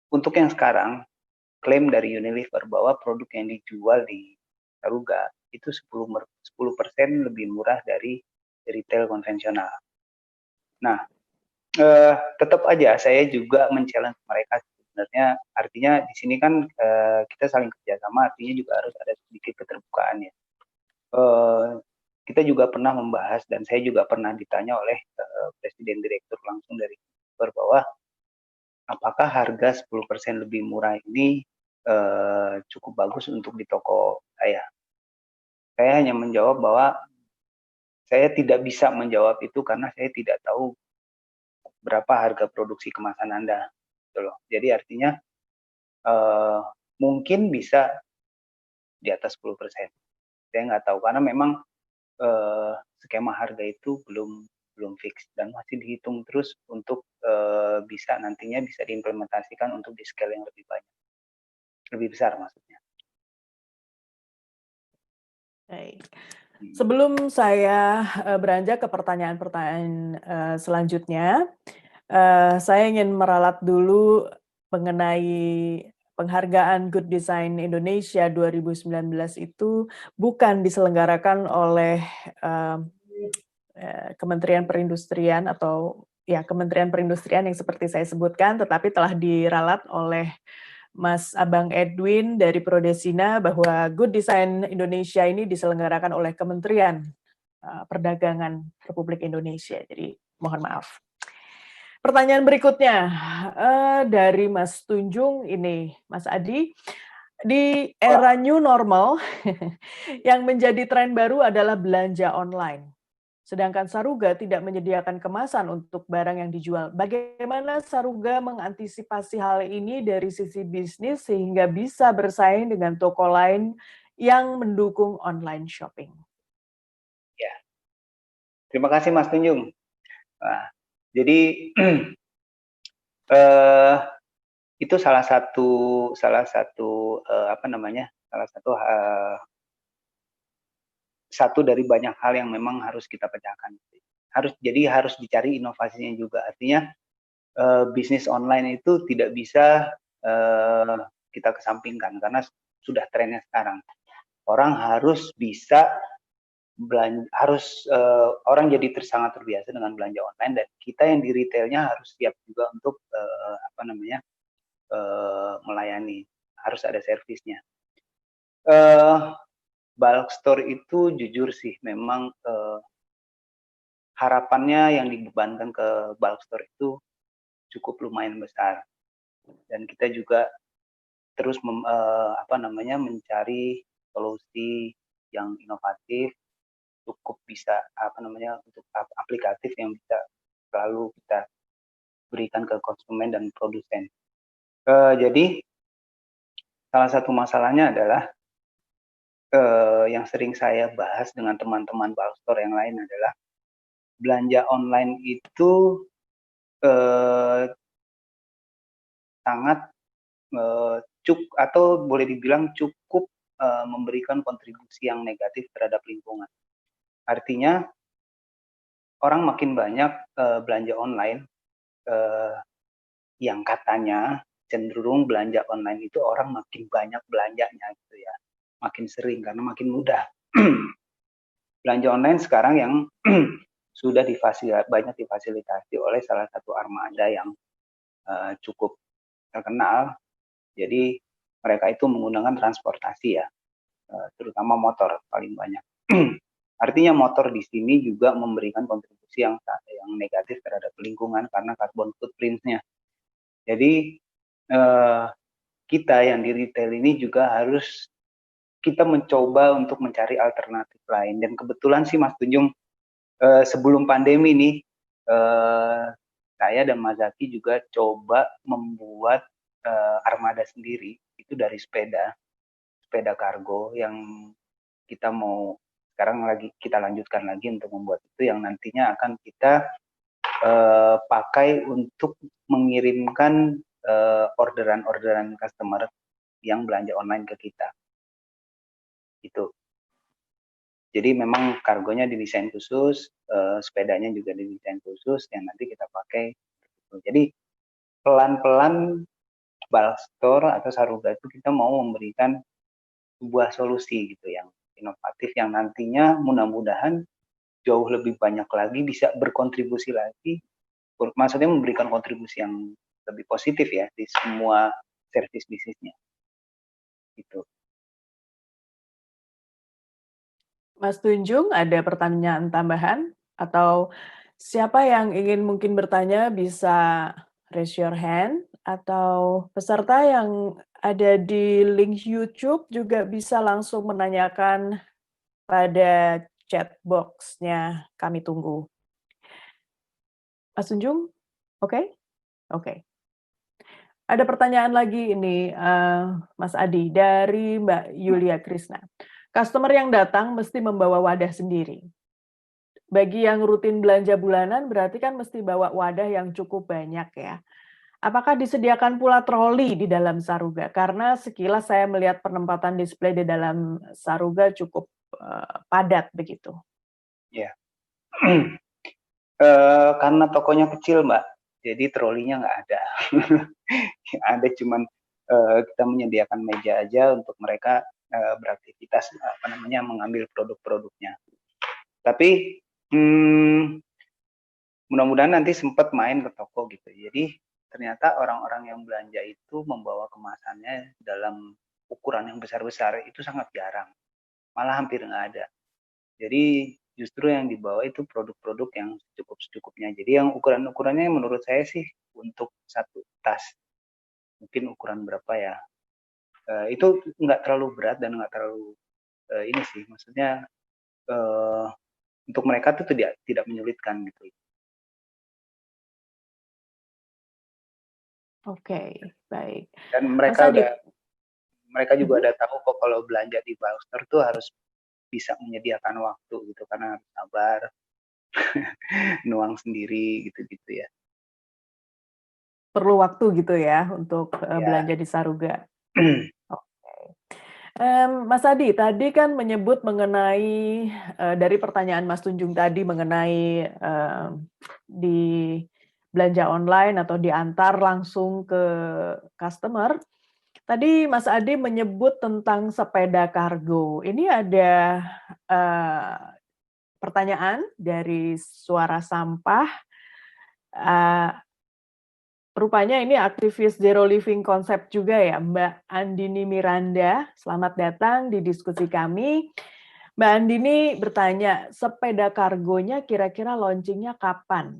Untuk yang sekarang klaim dari Unilever bahwa produk yang dijual di Saruga itu 10% lebih murah dari retail konvensional. Nah, tetap aja saya juga men-challenge mereka sebenarnya, artinya di sini kan kita saling kerjasama, artinya juga harus ada sedikit keterbukaan ya. Kita juga pernah membahas dan saya juga pernah ditanya oleh presiden direktur langsung dari Unilever bahwa apakah harga 10% lebih murah ini cukup bagus untuk di toko saya. Saya hanya menjawab bahwa saya tidak bisa menjawab itu karena saya tidak tahu berapa harga produksi kemasan Anda. Gitu loh. Jadi artinya mungkin bisa di atas 10%. Saya nggak tahu karena memang skema harga itu belum fix dan masih dihitung terus untuk nantinya bisa diimplementasikan untuk di scale yang lebih banyak, lebih besar maksudnya. Baik. Sebelum saya beranjak ke pertanyaan-pertanyaan selanjutnya, saya ingin meralat dulu mengenai penghargaan Good Design Indonesia 2019 itu bukan diselenggarakan oleh Kementerian Perindustrian atau ya Kementerian Perindustrian yang seperti saya sebutkan, tetapi telah diralat oleh Mas Abang Edwin dari Prodesina bahwa Good Design Indonesia ini diselenggarakan oleh Kementerian Perdagangan Republik Indonesia. Jadi mohon maaf. Pertanyaan berikutnya dari Mas Tunjung ini, Mas Adi, di era new normal yang menjadi tren baru adalah belanja online. Sedangkan Saruga tidak menyediakan kemasan untuk barang yang dijual. Bagaimana Saruga mengantisipasi hal ini dari sisi bisnis sehingga bisa bersaing dengan toko lain yang mendukung online shopping? Ya, terima kasih Mas Tunjung. Nah, jadi itu salah satu satu dari banyak hal yang memang harus kita pecahkan. Harus dicari inovasinya juga. Artinya bisnis online itu tidak bisa kita kesampingkan karena sudah trennya sekarang. Orang harus bisa orang jadi sangat terbiasa dengan belanja online dan kita yang di retailnya harus siap juga untuk melayani, harus ada servisnya. Bulk store itu jujur sih memang harapannya yang dibebankan ke bulk store itu cukup lumayan besar dan kita juga terus mencari solusi yang inovatif, cukup bisa untuk aplikatif yang bisa selalu kita berikan ke konsumen dan produsen. Jadi salah satu masalahnya adalah yang sering saya bahas dengan teman-teman bulk store yang lain adalah belanja online itu sangat atau boleh dibilang cukup memberikan kontribusi yang negatif terhadap lingkungan. Artinya orang makin banyak belanja online, yang katanya cenderung belanja online itu orang makin banyak belanjanya gitu ya, makin sering karena makin mudah. Belanja online sekarang yang sudah banyak difasilitasi oleh salah satu armada yang cukup terkenal. Jadi mereka itu menggunakan transportasi ya, terutama motor paling banyak. Artinya motor di sini juga memberikan kontribusi yang negatif terhadap lingkungan karena carbon footprint-nya. Jadi kita yang di retail ini juga harus kita mencoba untuk mencari alternatif lain. Dan kebetulan sih Mas Tunjung, sebelum pandemi nih, saya dan Mas Zaki juga coba membuat armada sendiri, itu dari sepeda kargo yang kita mau sekarang kita lanjutkan lagi untuk membuat itu yang nantinya akan kita pakai untuk mengirimkan orderan customer yang belanja online ke kita. Itu. Jadi memang kargonya didesain khusus, sepedanya juga didesain khusus yang nanti kita pakai. Jadi pelan-pelan bulk store atau Saruga itu kita mau memberikan sebuah solusi gitu yang inovatif yang nantinya mudah-mudahan jauh lebih banyak lagi bisa berkontribusi lagi, maksudnya memberikan kontribusi yang lebih positif ya di semua service bisnisnya. Gitu. Mas Tunjung, ada pertanyaan tambahan? Atau siapa yang ingin mungkin bertanya bisa raise your hand, atau peserta yang ada di link YouTube juga bisa langsung menanyakan pada chat box-nya, kami tunggu. Mas Tunjung, oke? Oke. Ada pertanyaan lagi ini, Mas Adi, dari Mbak Yulia Krisna. Customer yang datang mesti membawa wadah sendiri. Bagi yang rutin belanja bulanan berarti kan mesti bawa wadah yang cukup banyak ya. Apakah disediakan pula troli di dalam Saruga? Karena sekilas saya melihat penempatan display di dalam Saruga cukup padat begitu. Ya, karena tokonya kecil Mbak, jadi trolinya nggak ada. Ada cuman kita menyediakan meja aja untuk mereka beraktivitas mengambil produk-produknya. Tapi mudah-mudahan nanti sempat main ke toko gitu. Jadi ternyata orang-orang yang belanja itu membawa kemasannya dalam ukuran yang besar-besar itu sangat jarang, malah hampir nggak ada. Jadi justru yang dibawa itu produk-produk yang secukupnya. Jadi yang ukuran-ukurannya menurut saya sih untuk satu tas mungkin ukuran berapa ya? Itu nggak terlalu berat dan nggak terlalu ini sih, maksudnya untuk mereka tuh tidak menyulitkan gitu. Oke, baik. Dan mereka juga udah tahu kok kalau belanja di bulk store tuh harus bisa menyediakan waktu gitu karena harus sabar, nuang sendiri gitu-gitu ya. Perlu waktu gitu ya untuk belanja di Saruga. Oke. Mas Adi, tadi kan menyebut mengenai dari pertanyaan Mas Tunjung tadi mengenai di belanja online atau diantar langsung ke customer. Tadi Mas Adi menyebut tentang sepeda kargo. Ini ada pertanyaan dari Suara Sampah. Rupanya ini aktivis Zero Living Concept juga ya, Mbak Andini Miranda. Selamat datang di diskusi kami. Mbak Andini bertanya, sepeda kargonya kira-kira launchingnya kapan?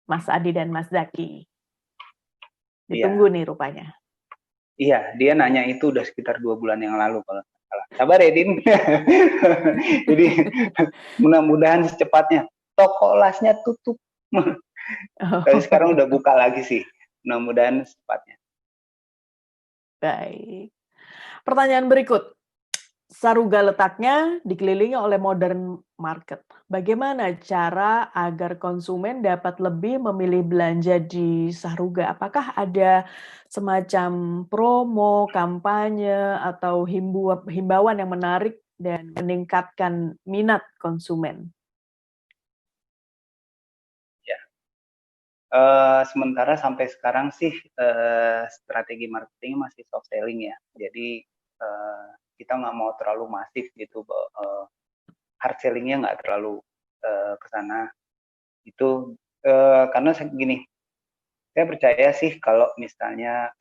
Mas Adi dan Mas Zaki. Ditunggu nih rupanya. Iya, dia nanya itu udah sekitar 2 bulan yang lalu kalau nggak salah. Sabar ya, Din. Jadi mudah-mudahan secepatnya. Toko lasnya tutup. Tapi sekarang udah buka lagi sih. Mudah-mudahan secepatnya. Baik. Pertanyaan berikut. Saruga letaknya dikelilingi oleh modern market. Bagaimana cara agar konsumen dapat lebih memilih belanja di Saruga? Apakah ada semacam promo, kampanye, atau himbauan yang menarik dan meningkatkan minat konsumen? Ya. Sementara sampai sekarang sih strategi marketing masih soft selling ya. Jadi kita nggak mau terlalu masif gitu, hard sellingnya nggak terlalu ke sana. Itu karena gini, saya percaya sih kalau misalnya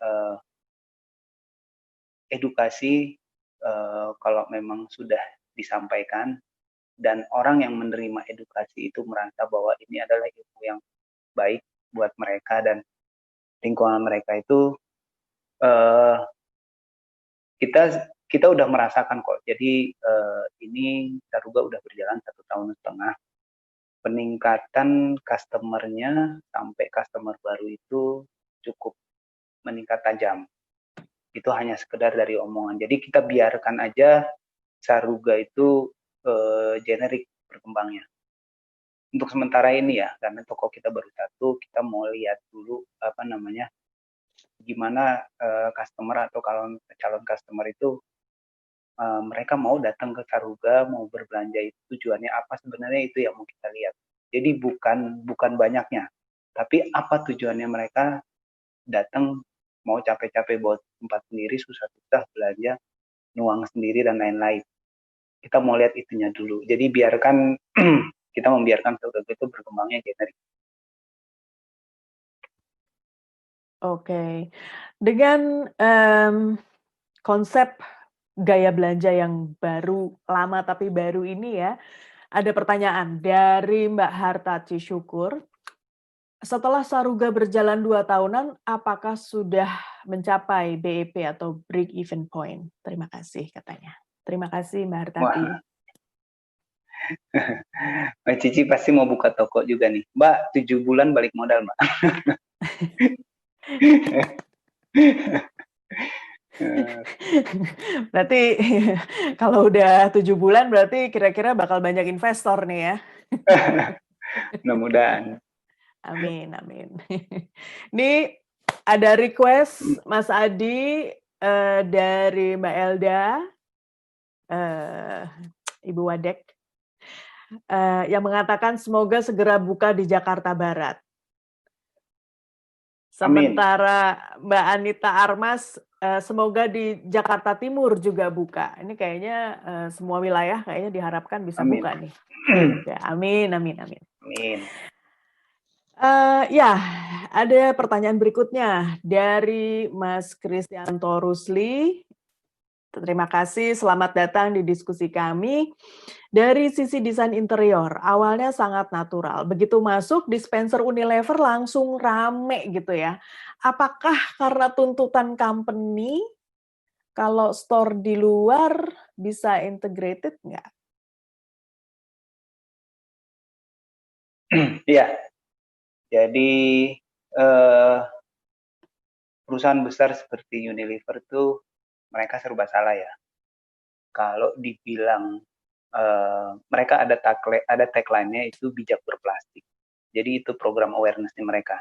edukasi kalau memang sudah disampaikan dan orang yang menerima edukasi itu merasa bahwa ini adalah ilmu yang baik buat mereka dan lingkungan mereka itu, kita udah merasakan kok. Jadi ini Saruga udah berjalan 1,5 tahun. Peningkatan customer-nya sampai customer baru itu cukup meningkat tajam. Itu hanya sekedar dari omongan. Jadi kita biarkan aja Saruga itu generik berkembangnya. Untuk sementara ini ya, karena toko kita baru satu, kita mau lihat dulu gimana customer atau calon customer itu mereka mau datang ke Saruga, mau berbelanja itu tujuannya apa, sebenarnya itu yang mau kita lihat. Jadi bukan banyaknya, tapi apa tujuannya mereka datang, mau capek-capek buat tempat sendiri, susah-susah belanja, nuang sendiri dan lain-lain. Kita mau lihat itunya dulu. Jadi biarkan kita membiarkan Saruga itu berkembangnya generik. Oke, dengan konsep gaya belanja yang baru, lama tapi baru ini ya, ada pertanyaan dari Mbak Hartati Syukur. Setelah Saruga berjalan 2 tahunan, apakah sudah mencapai BEP atau break even point? Terima kasih katanya. Terima kasih Mbak Hartati. Mbak Cici pasti mau buka toko juga nih. Mbak, 7 bulan balik modal, Mbak. Berarti kalau udah 7 bulan berarti kira-kira bakal banyak investor nih ya. Mudah-mudahan. Amin, amin. Ini ada request Mas Adi dari Mbak Elda, Ibu Wadek, yang mengatakan semoga segera buka di Jakarta Barat. Sementara Mbak Anita Armas, semoga di Jakarta Timur juga buka. Ini kayaknya semua wilayah kayaknya diharapkan bisa Amin. buka nih. Ya, amin, amin, amin. Amin. Ya, ada pertanyaan berikutnya dari Mas Kristianto Rusli. Terima kasih, selamat datang di diskusi kami. Dari sisi desain interior, awalnya sangat natural. Begitu masuk, dispenser Unilever langsung rame gitu ya. Apakah karena tuntutan company, kalau store di luar bisa integrated nggak? Iya, jadi perusahaan besar seperti Unilever tuh mereka serba salah ya. Kalau dibilang mereka ada tagline-nya itu bijak berplastik. Jadi itu program awareness-nya mereka.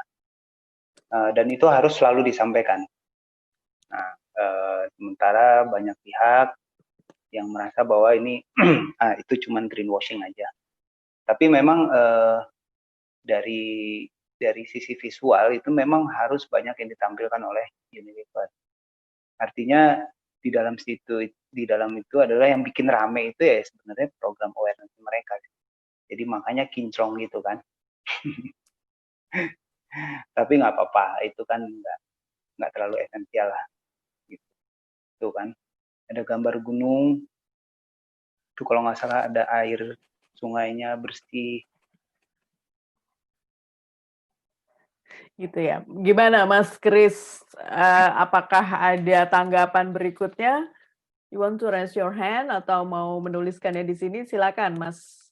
Dan itu harus selalu disampaikan. Nah, sementara banyak pihak yang merasa bahwa ini itu cuma greenwashing aja. Tapi memang dari sisi visual itu memang harus banyak yang ditampilkan oleh Unilever. Artinya di dalam itu adalah yang bikin rame itu ya sebenarnya program awareness mereka. Jadi makanya kinclong gitu kan. Tapi nggak apa-apa, itu kan nggak terlalu esensial lah. Gitu. Itu kan. Ada gambar gunung, itu kalau nggak salah ada air sungainya bersih. Gitu ya. Gimana Mas Kris, apakah ada tanggapan berikutnya? You want to raise your hand atau mau menuliskannya di sini? Silakan Mas.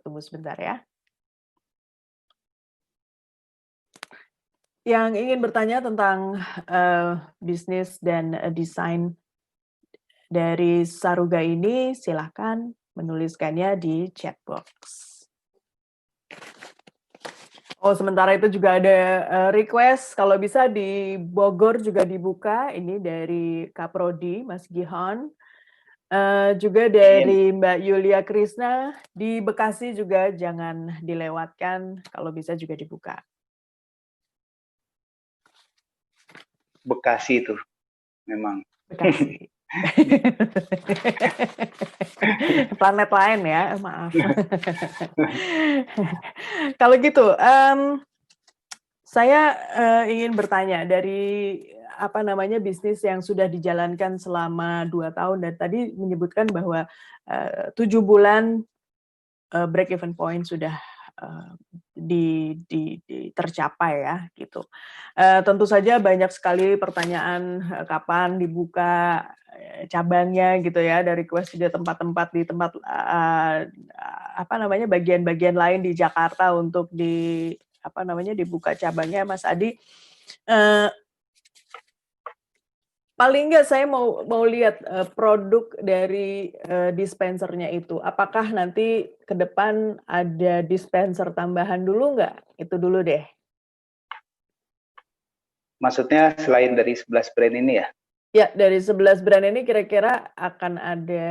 Tunggu sebentar ya. yang ingin bertanya tentang bisnis dan desain dari Saruga ini, silahkan menuliskannya di chat box. Oh, sementara itu juga ada request, kalau bisa di Bogor juga dibuka, ini dari Kaprodi, Mas Gihan. Juga dari Mbak Yulia Krisna, di Bekasi juga jangan dilewatkan, kalau bisa juga dibuka. Bekasi itu memang. Bekasi. Planet lain ya, maaf. Kalau gitu, saya ingin bertanya dari bisnis yang sudah dijalankan selama 2 tahun dan tadi menyebutkan bahwa 7 bulan break even point sudah tercapai ya gitu. Tentu saja banyak sekali pertanyaan kapan dibuka cabangnya gitu ya, dari request di tempat-tempat bagian-bagian lain di Jakarta untuk dibuka cabangnya, Mas Adi. Paling nggak saya mau lihat produk dari dispensernya itu. Apakah nanti ke depan ada dispenser tambahan dulu nggak? Itu dulu deh. Maksudnya selain dari 11 brand ini ya? Ya, dari 11 brand ini kira-kira akan ada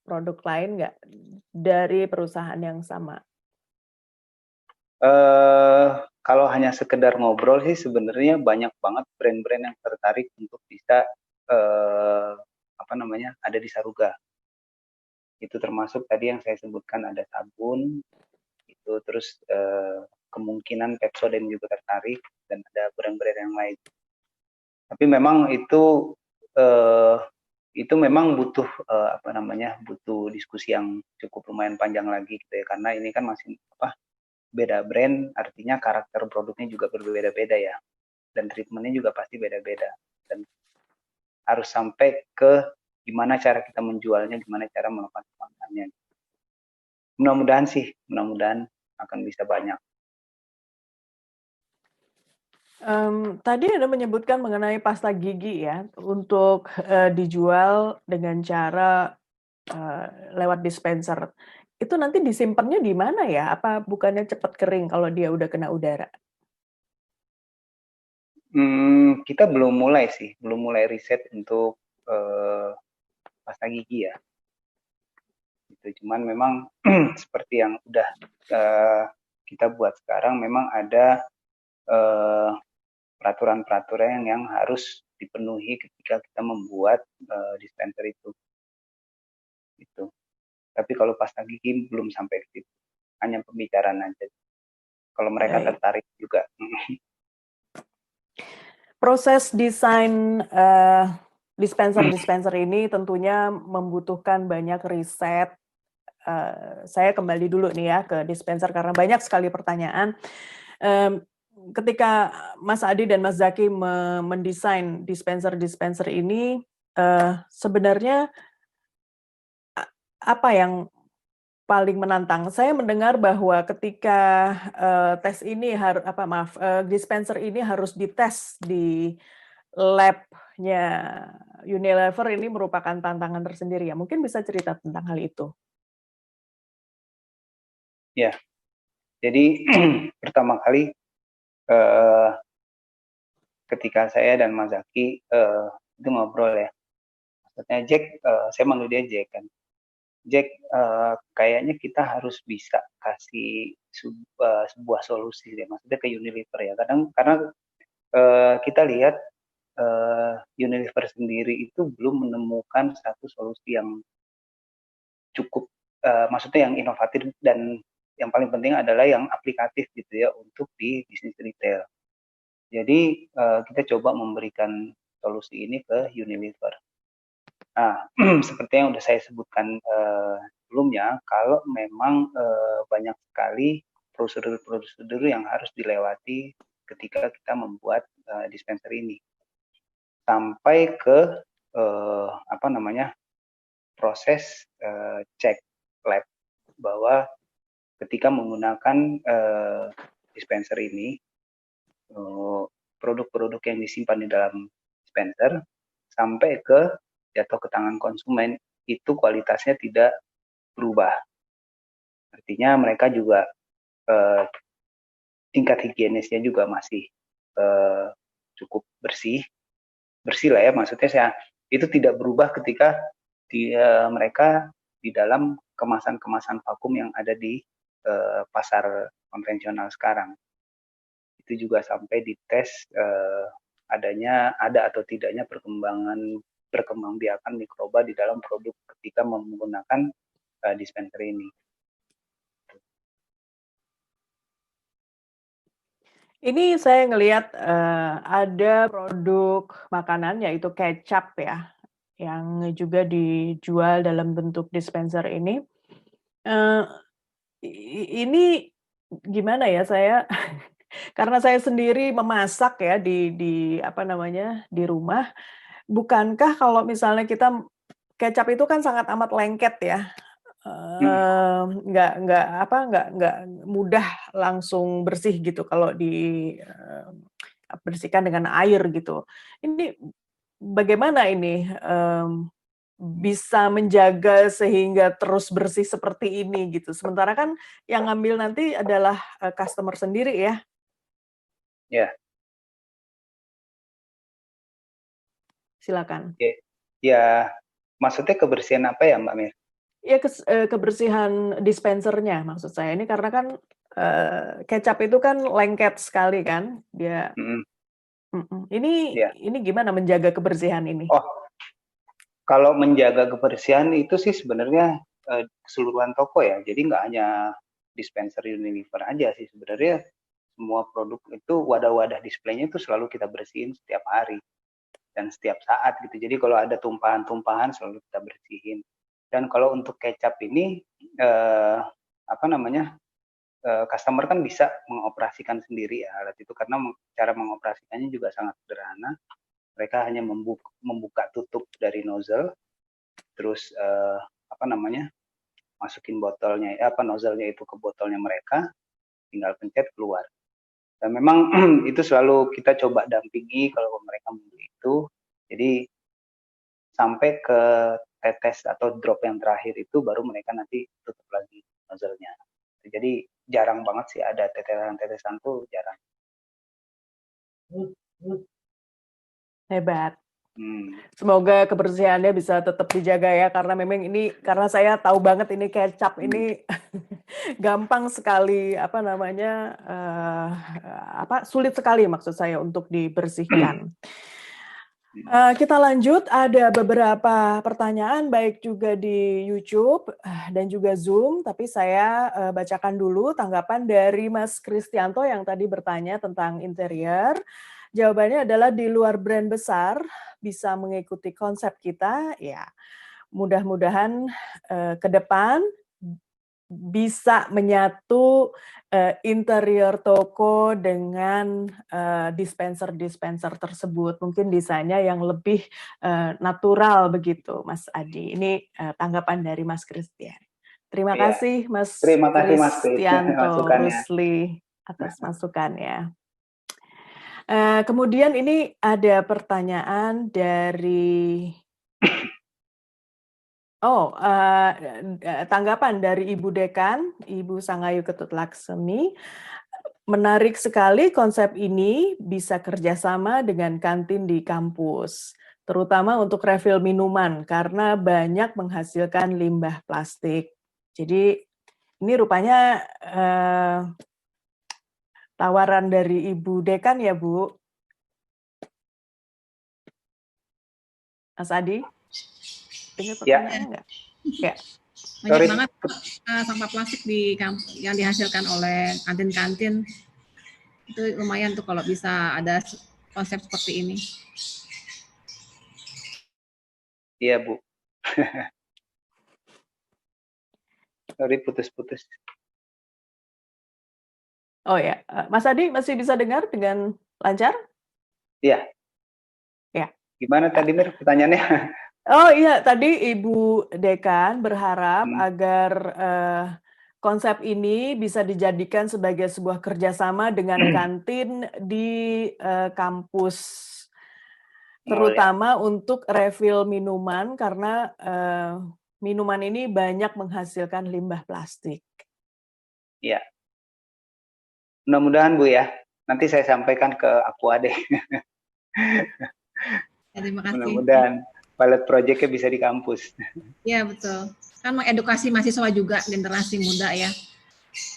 produk lain nggak dari perusahaan yang sama? Kalau hanya sekedar ngobrol sih sebenarnya banyak banget brand-brand yang tertarik untuk bisa ada di Saruga. Itu termasuk tadi yang saya sebutkan ada sabun, itu terus kemungkinan Pepsodent juga tertarik dan ada brand-brand yang lain. Tapi memang itu memang butuh butuh diskusi yang cukup lumayan panjang lagi gitu ya, karena ini kan masih beda brand, artinya karakter produknya juga berbeda-beda ya, dan treatmentnya juga pasti beda-beda, dan harus sampai ke gimana cara kita menjualnya, gimana cara melakukan pemasarannya. Mudah-mudahan akan bisa banyak. Tadi Anda menyebutkan mengenai pasta gigi ya, untuk dijual dengan cara lewat dispenser. Itu nanti disimpannya di mana ya? Apa bukannya cepat kering kalau dia udah kena udara? Kita belum mulai riset untuk pasta gigi ya. Gitu. Cuman memang seperti yang udah kita buat sekarang, memang ada peraturan-peraturan yang harus dipenuhi ketika kita membuat dispenser itu. Gitu. Tapi kalau pasta gigi belum sampai ke situ, hanya pembicaraan aja. Kalau mereka tertarik juga. Proses desain dispenser ini tentunya membutuhkan banyak riset. Saya kembali dulu nih ya ke dispenser karena banyak sekali pertanyaan. Ketika Mas Adi dan Mas Zaki mendesain dispenser ini, sebenarnya apa yang paling menantang? Saya mendengar bahwa ketika dispenser ini harus dites di lab-nya Unilever, ini merupakan tantangan tersendiri ya. Mungkin bisa cerita tentang hal itu. Ya, jadi pertama kali ketika saya dan Mas Zaki itu ngobrol ya, maksudnya Jack, saya manggil dia Jack kan. Jack, kayaknya kita harus bisa kasih sebuah solusi deh, maksudnya ke Unilever ya. Karena kita lihat Unilever sendiri itu belum menemukan satu solusi yang cukup, maksudnya yang inovatif, dan yang paling penting adalah yang aplikatif gitu ya untuk di bisnis retail. Jadi kita coba memberikan solusi ini ke Unilever. Nah, seperti yang sudah saya sebutkan sebelumnya, kalau memang banyak sekali prosedur-prosedur yang harus dilewati ketika kita membuat dispenser ini, sampai ke proses cek lab, bahwa ketika menggunakan dispenser ini produk-produk yang disimpan di dalam dispenser sampai ke jatuh ke tangan konsumen itu kualitasnya tidak berubah. Artinya mereka juga tingkat higienisnya juga masih cukup bersih lah ya, maksudnya itu tidak berubah ketika mereka di dalam kemasan-kemasan vakum yang ada di pasar konvensional sekarang. Itu juga sampai dites ada atau tidaknya perkembangbiakan mikroba di dalam produk ketika menggunakan dispenser ini. Ini saya ngelihat ada produk makanan yaitu kecap ya, yang juga dijual dalam bentuk dispenser ini. Ini gimana ya, saya karena saya sendiri memasak ya di rumah. Bukankah kalau misalnya kecap itu kan sangat amat lengket ya, nggak mudah langsung bersih gitu kalau bersihkan dengan air gitu. Ini bagaimana ini bisa menjaga sehingga terus bersih seperti ini gitu. Sementara kan yang ngambil nanti adalah customer sendiri ya. Ya. Silakan. Ya, maksudnya kebersihan apa ya Mbak Mir? Ya kebersihan dispensernya maksud saya ini, karena kan kecap itu kan lengket sekali kan dia. Ini gimana menjaga kebersihan ini? Oh, kalau menjaga kebersihan itu sih sebenarnya keseluruhan toko ya, jadi nggak hanya dispenser Unilever aja sih sebenarnya, semua produk itu wadah-wadah displaynya itu selalu kita bersihin setiap hari dan setiap saat gitu. Jadi kalau ada tumpahan-tumpahan selalu kita bersihin. Dan kalau untuk kecap ini customer kan bisa mengoperasikan sendiri ya alat itu, karena cara mengoperasikannya juga sangat sederhana. Mereka hanya membuka tutup dari nozzle, terus masukin botolnya, nozzle-nya itu ke botolnya mereka, tinggal pencet keluar. Dan memang itu selalu kita coba dampingi kalau mereka membeli itu. Jadi sampai ke tetes atau drop yang terakhir itu baru mereka nanti tutup lagi nozzle-nya. Jadi jarang banget sih ada tetesan-tetesan tuh, jarang. Hebat. Semoga kebersihannya bisa tetap dijaga ya, karena memang ini, karena saya tahu banget ini kecap ini gampang sekali sulit sekali maksud saya untuk dibersihkan. Kita lanjut, ada beberapa pertanyaan baik juga di YouTube dan juga Zoom, tapi saya bacakan dulu tanggapan dari Mas Kristianto yang tadi bertanya tentang interior. Jawabannya adalah di luar brand besar bisa mengikuti konsep kita, ya mudah-mudahan ke depan bisa menyatu interior toko dengan dispenser tersebut. Mungkin desainnya yang lebih natural begitu, Mas Adi. Ini tanggapan dari Mas Christian. Terima kasih Mas Kristianto Rusli atas masukannya. Kemudian ini ada pertanyaan dari tanggapan dari Ibu Dekan, Ibu Sangayu Ketut Laksemi. Menarik sekali konsep ini bisa kerjasama dengan kantin di kampus, terutama untuk refill minuman karena banyak menghasilkan limbah plastik. Jadi ini rupanya tawaran dari Ibu Dekan ya, Bu. Mas Adi? Dengar pertanyaannya enggak? Ya. Banyak banget sampah plastik yang dihasilkan oleh kantin-kantin. Itu lumayan tuh kalau bisa ada konsep seperti ini. Iya, Bu. Sorry, putus-putus. Oh ya, Mas Adi masih bisa dengar dengan lancar? Iya. Ya. Gimana tadi Mir pertanyaannya? Oh iya, tadi Ibu Dekan berharap agar konsep ini bisa dijadikan sebagai sebuah kerjasama dengan kantin di kampus, terutama untuk refill minuman karena minuman ini banyak menghasilkan limbah plastik. Ya, mudah-mudahan Bu ya. Nanti saya sampaikan ke Aqua deh. Ya, terima kasih. Mudah-mudahan pilot project-nya bisa di kampus. Iya betul. Kan mengedukasi mahasiswa juga, generasi muda ya.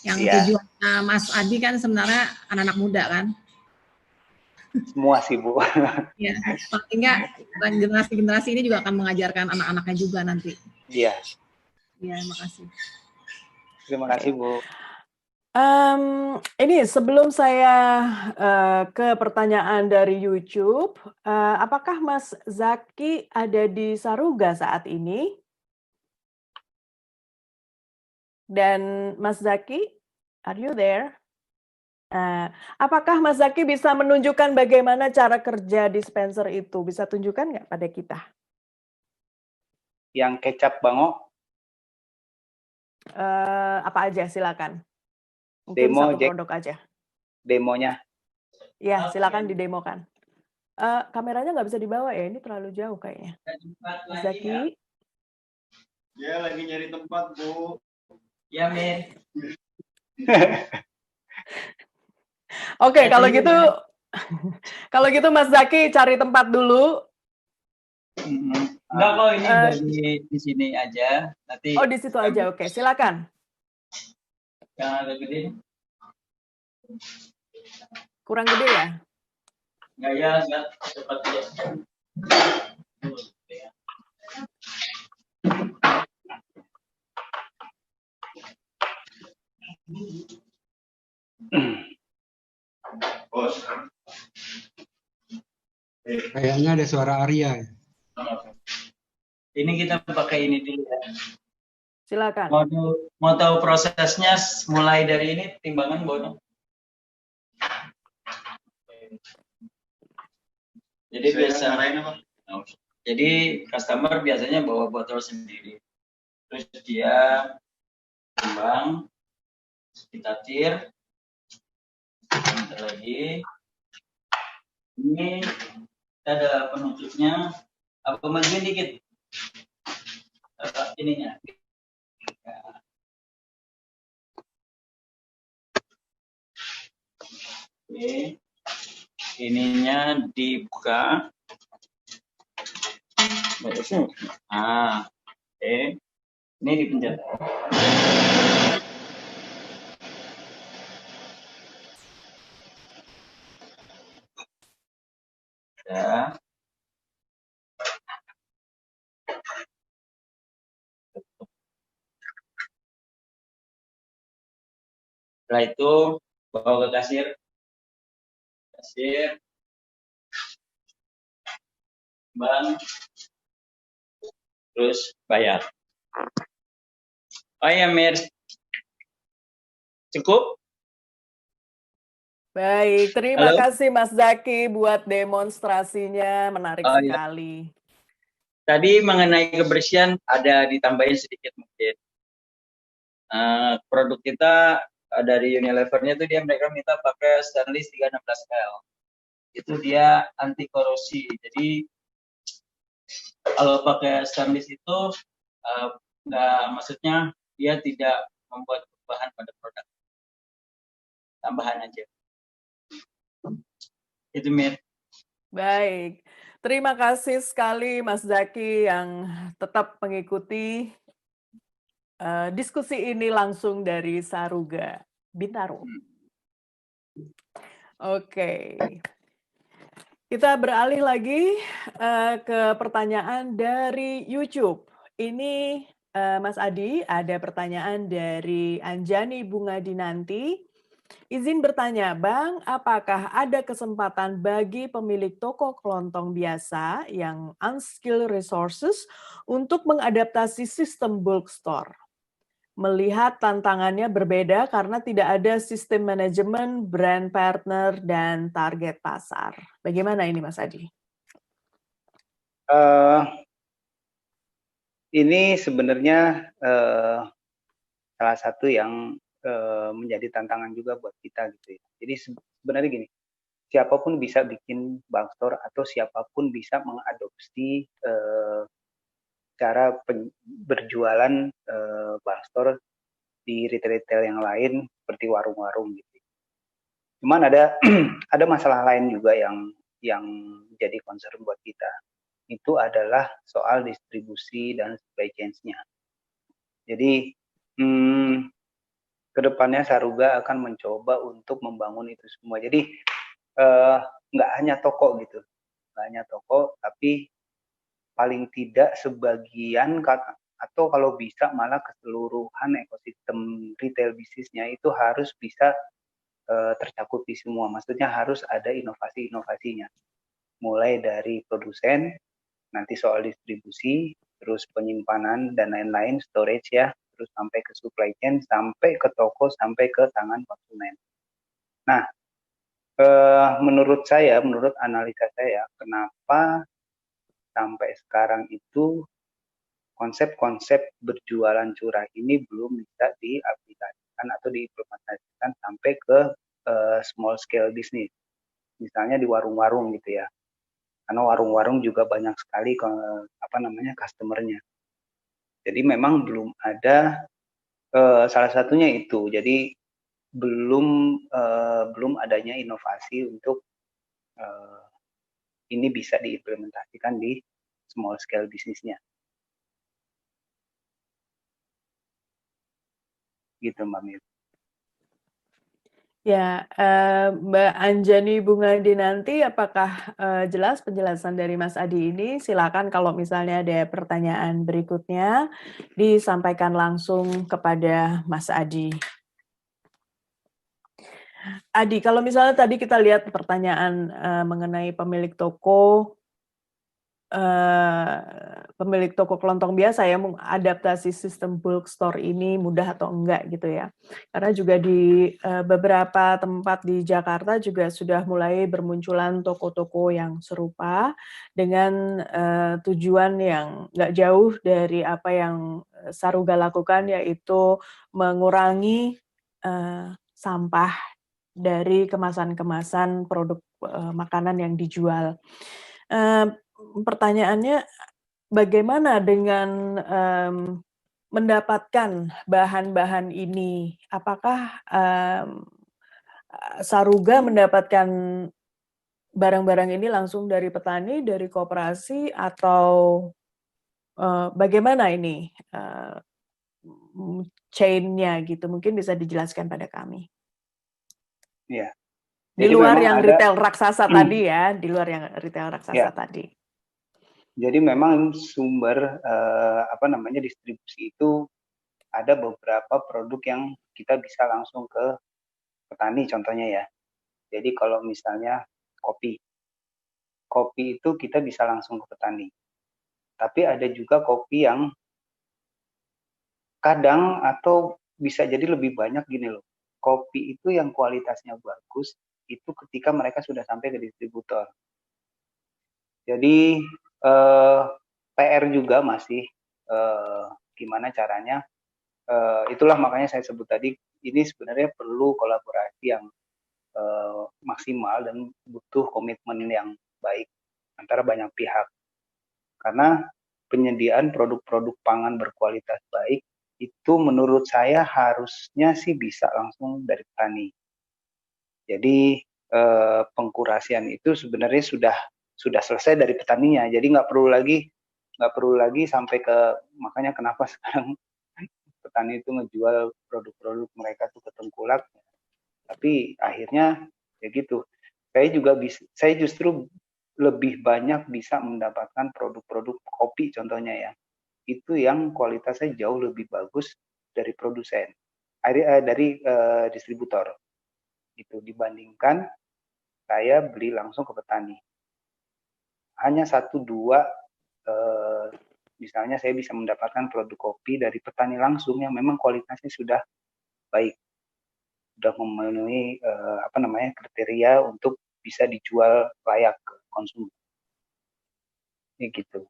Yang Iya. tujuannya Mas Adi kan sebenarnya anak-anak muda kan. Semua sih Bu. Ya, paling enggak generasi-generasi ini juga akan mengajarkan anak-anaknya juga nanti. Iya. Iya, makasih. Terima kasih Bu. Ini sebelum saya ke pertanyaan dari YouTube, apakah Mas Zaki ada di Saruga saat ini? Dan Mas Zaki, are you there? Apakah Mas Zaki bisa menunjukkan bagaimana cara kerja dispenser itu? Bisa tunjukkan nggak pada kita? Yang kecap bango. Apa aja, silakan. Mungkin Demo, satu Jack. produk aja. Demonya. Ya, silakan didemokan. Kameranya nggak bisa dibawa ya, ini terlalu jauh kayaknya. Mas Zaki. Dia lagi nyari tempat, Bu. Ya, Mir. Oke, kalau gitu Mas Zaki cari tempat dulu. Enggak kok, ini di sini aja. Nanti. Oh, di situ aja. Oke, silakan. Yang agak gede. Kurang gede ya? Enggak ya, enggak cepat ya. Bos. Kayaknya ada suara Arya ya. Ini kita pakai ini dulu ya. Silakan. Mau tahu prosesnya mulai dari ini timbangan Bono. Jadi jadi customer biasanya bawa botol sendiri. Terus dia timbang, kita tir. Bentar lagi. Ini ada penutupnya. Apa majuin dikit? Ininya. Oke. Ininya dibuka. Oke. Ini dipencet. Ya. Setelah itu bawa ke kasir. Bang, terus bayar. Oh ya, Mir. Cukup? Baik, terima kasih Mas Zaki buat demonstrasinya, menarik sekali. Ya. Tadi mengenai kebersihan ada ditambahin sedikit mungkin. Produk kita dari Unilever-nya itu mereka minta pakai stainless 316L. Itu dia anti korosi. Jadi kalau pakai stainless itu maksudnya dia tidak membuat perubahan pada produk. Tambahan aja. Itu Mir. Baik. Terima kasih sekali Mas Zaki yang tetap mengikuti diskusi ini langsung dari Saruga, Bintaro. Oke. Kita beralih lagi ke pertanyaan dari YouTube. Ini Mas Adi, ada pertanyaan dari Anjani Bunga Dinanti. Izin bertanya, Bang, apakah ada kesempatan bagi pemilik toko kelontong biasa yang unskilled resources untuk mengadaptasi sistem bulk store? Melihat tantangannya berbeda karena tidak ada sistem manajemen, brand partner, dan target pasar. Bagaimana ini, Mas Adi? Ini sebenarnya salah satu yang menjadi tantangan juga buat kita gitu ya. Jadi sebenarnya gini, siapapun bisa bikin bulk store atau siapapun bisa mengadopsi cara berjualan bulk store di retail-retail yang lain seperti warung-warung gitu. Cuman ada ada masalah lain juga yang jadi concern buat kita. Itu adalah soal distribusi dan supply chain-nya. Jadi kedepannya Saruga akan mencoba untuk membangun itu semua. Jadi nggak hanya toko gitu, nggak hanya toko, tapi paling tidak sebagian atau kalau bisa malah keseluruhan ekosistem retail bisnisnya itu harus bisa tercakupi semua. Maksudnya harus ada inovasi-inovasinya. Mulai dari produsen, nanti soal distribusi, terus penyimpanan dan lain-lain, storage ya, terus sampai ke supply chain, sampai ke toko, sampai ke tangan konsumen. Nah, menurut analisa saya, kenapa sampai sekarang itu konsep-konsep berjualan curah ini belum bisa diaplikasikan atau diimplementasikan sampai ke small scale business, misalnya di warung-warung gitu ya, karena warung-warung juga banyak sekali customer-nya. Jadi memang belum ada salah satunya itu. Jadi belum adanya inovasi untuk ini bisa diimplementasikan di small scale bisnisnya. Gitu Mbak Mir. Ya, Mbak Anjani Bungadinanti, apakah jelas penjelasan dari Mas Adi ini? Silakan kalau misalnya ada pertanyaan berikutnya disampaikan langsung kepada Mas Adi. Adi, kalau misalnya tadi kita lihat pertanyaan mengenai pemilik toko kelontong biasa ya, adaptasi sistem bulk store ini mudah atau enggak gitu ya. Karena juga di beberapa tempat di Jakarta juga sudah mulai bermunculan toko-toko yang serupa dengan tujuan yang enggak jauh dari apa yang Saruga lakukan, yaitu mengurangi sampah dari kemasan-kemasan produk makanan yang dijual. Pertanyaannya, bagaimana dengan mendapatkan bahan-bahan ini? Apakah Saruga mendapatkan barang-barang ini langsung dari petani, dari koperasi, atau bagaimana ini chain-nya gitu? Mungkin bisa dijelaskan pada kami. Iya. Di luar yang retail raksasa tadi ya, di luar yang retail raksasa tadi. Jadi memang sumber distribusi itu ada beberapa produk yang kita bisa langsung ke petani contohnya ya. Jadi kalau misalnya kopi itu kita bisa langsung ke petani. Tapi ada juga kopi yang kadang atau bisa jadi lebih banyak gini loh. Kopi itu yang kualitasnya bagus itu ketika mereka sudah sampai ke distributor. Jadi PR juga masih gimana caranya. Itulah makanya saya sebut tadi ini sebenarnya perlu kolaborasi yang maksimal dan butuh komitmen yang baik antara banyak pihak. Karena penyediaan produk-produk pangan berkualitas baik itu menurut saya harusnya sih bisa langsung dari petani. Jadi pengkurasian itu sebenarnya sudah selesai dari petaninya. Jadi nggak perlu lagi sampai ke, makanya kenapa sekarang petani itu ngejual produk-produk mereka tuh ke tengkulak. Tapi akhirnya ya gitu. Saya justru lebih banyak bisa mendapatkan produk-produk kopi contohnya ya. Itu yang kualitasnya jauh lebih bagus dari produsen, dari distributor. Gitu dibandingkan saya beli langsung ke petani. Hanya 1-2 misalnya saya bisa mendapatkan produk kopi dari petani langsung yang memang kualitasnya sudah baik, sudah memenuhi kriteria untuk bisa dijual layak ke konsumen. Ini gitu.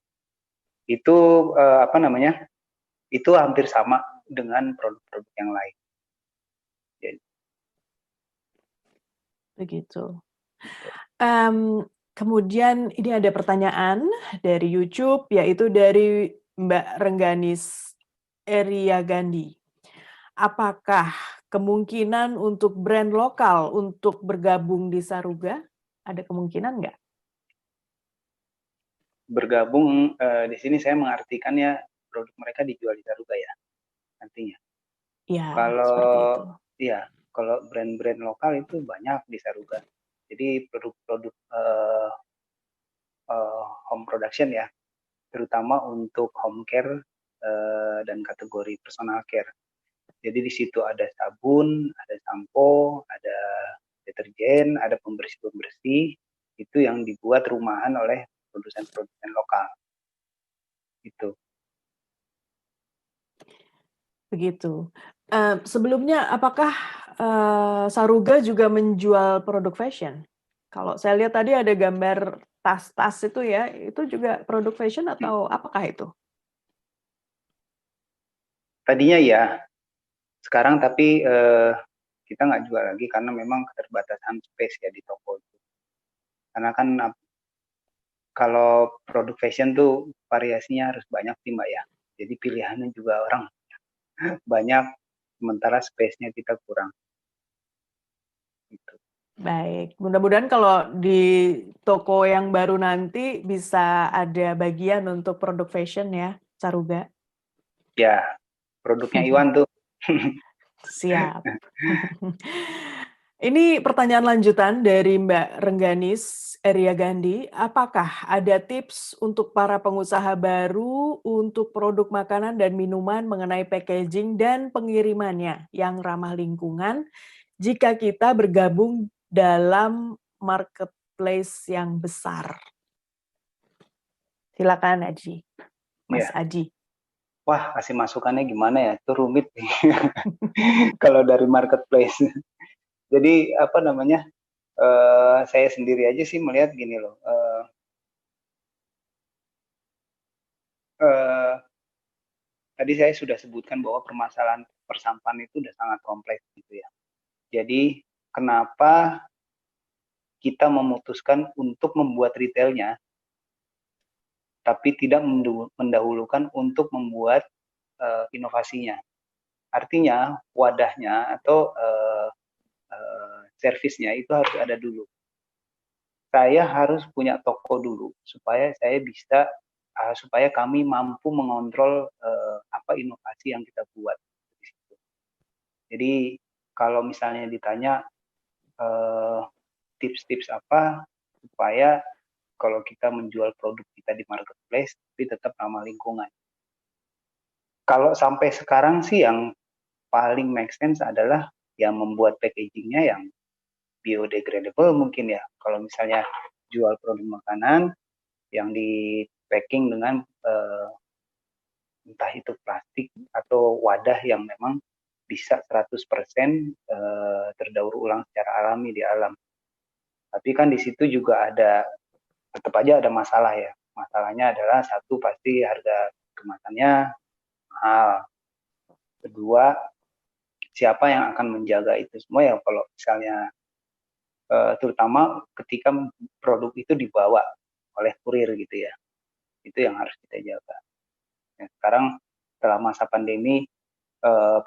Itu itu hampir sama dengan produk-produk yang lain. Jadi, begitu. Kemudian ini ada pertanyaan dari YouTube, yaitu dari Mbak Rengganis Eriagandi. Apakah kemungkinan untuk brand lokal untuk bergabung di Saruga? Ada kemungkinan nggak? bergabung di sini saya mengartikannya produk mereka dijual di Saruga ya, nantinya. Ya, Kalau seperti itu. Iya, kalau brand-brand lokal itu banyak di Saruga. Jadi produk-produk home production ya, terutama untuk home care dan kategori personal care. Jadi di situ ada sabun, ada sampo, ada deterjen, ada pembersih-pembersih, itu yang dibuat rumahan oleh produsen-produsen lokal. Itu. Begitu. Sebelumnya apakah Saruga juga menjual produk fashion? Kalau saya lihat tadi ada gambar tas-tas itu ya, itu juga produk fashion atau apakah itu? Tadinya ya, sekarang tapi kita nggak jual lagi karena memang keterbatasan space ya di toko itu. Karena kan kalau produk fashion tuh variasinya harus banyak sih Mbak ya. Jadi pilihannya juga orang banyak, sementara space-nya kita kurang. Gitu. Baik, mudah-mudahan kalau di toko yang baru nanti bisa ada bagian untuk produk fashion ya, Saruga. Ya, produknya Iwan tuh. Siap. Ini pertanyaan lanjutan dari Mbak Rengganis Eriagandi. Apakah ada tips untuk para pengusaha baru untuk produk makanan dan minuman mengenai packaging dan pengirimannya yang ramah lingkungan jika kita bergabung dalam marketplace yang besar? Silakan Aji, Mas Ya. Aji. Wah, kasih masukannya gimana ya? Itu rumit nih. Kalau dari marketplace. Jadi apa namanya? Saya sendiri aja sih melihat gini loh. Tadi saya sudah sebutkan bahwa permasalahan persampahan itu sudah sangat kompleks gitu ya. Jadi kenapa kita memutuskan untuk membuat retailnya, tapi tidak mendahulukan untuk membuat inovasinya. Artinya wadahnya atau servisnya itu harus ada dulu. Saya harus punya toko dulu supaya saya bisa supaya kami mampu mengontrol apa inovasi yang kita buat. Jadi kalau misalnya ditanya tips-tips apa supaya kalau kita menjual produk kita di marketplace tapi tetap ramah lingkungan. Kalau sampai sekarang sih yang paling make sense adalah yang membuat packagingnya yang biodegradable mungkin ya. Kalau misalnya jual produk makanan yang di packing dengan entah itu plastik atau wadah yang memang bisa 100% terdaur ulang secara alami di alam. Tapi kan di situ juga ada, tetap aja ada masalah ya. Masalahnya adalah satu pasti harga kemasannya mahal. Kedua, siapa yang akan menjaga itu semua ya kalau misalnya terutama ketika produk itu dibawa oleh kurir gitu ya. Itu yang harus kita jaga. Nah, sekarang setelah masa pandemi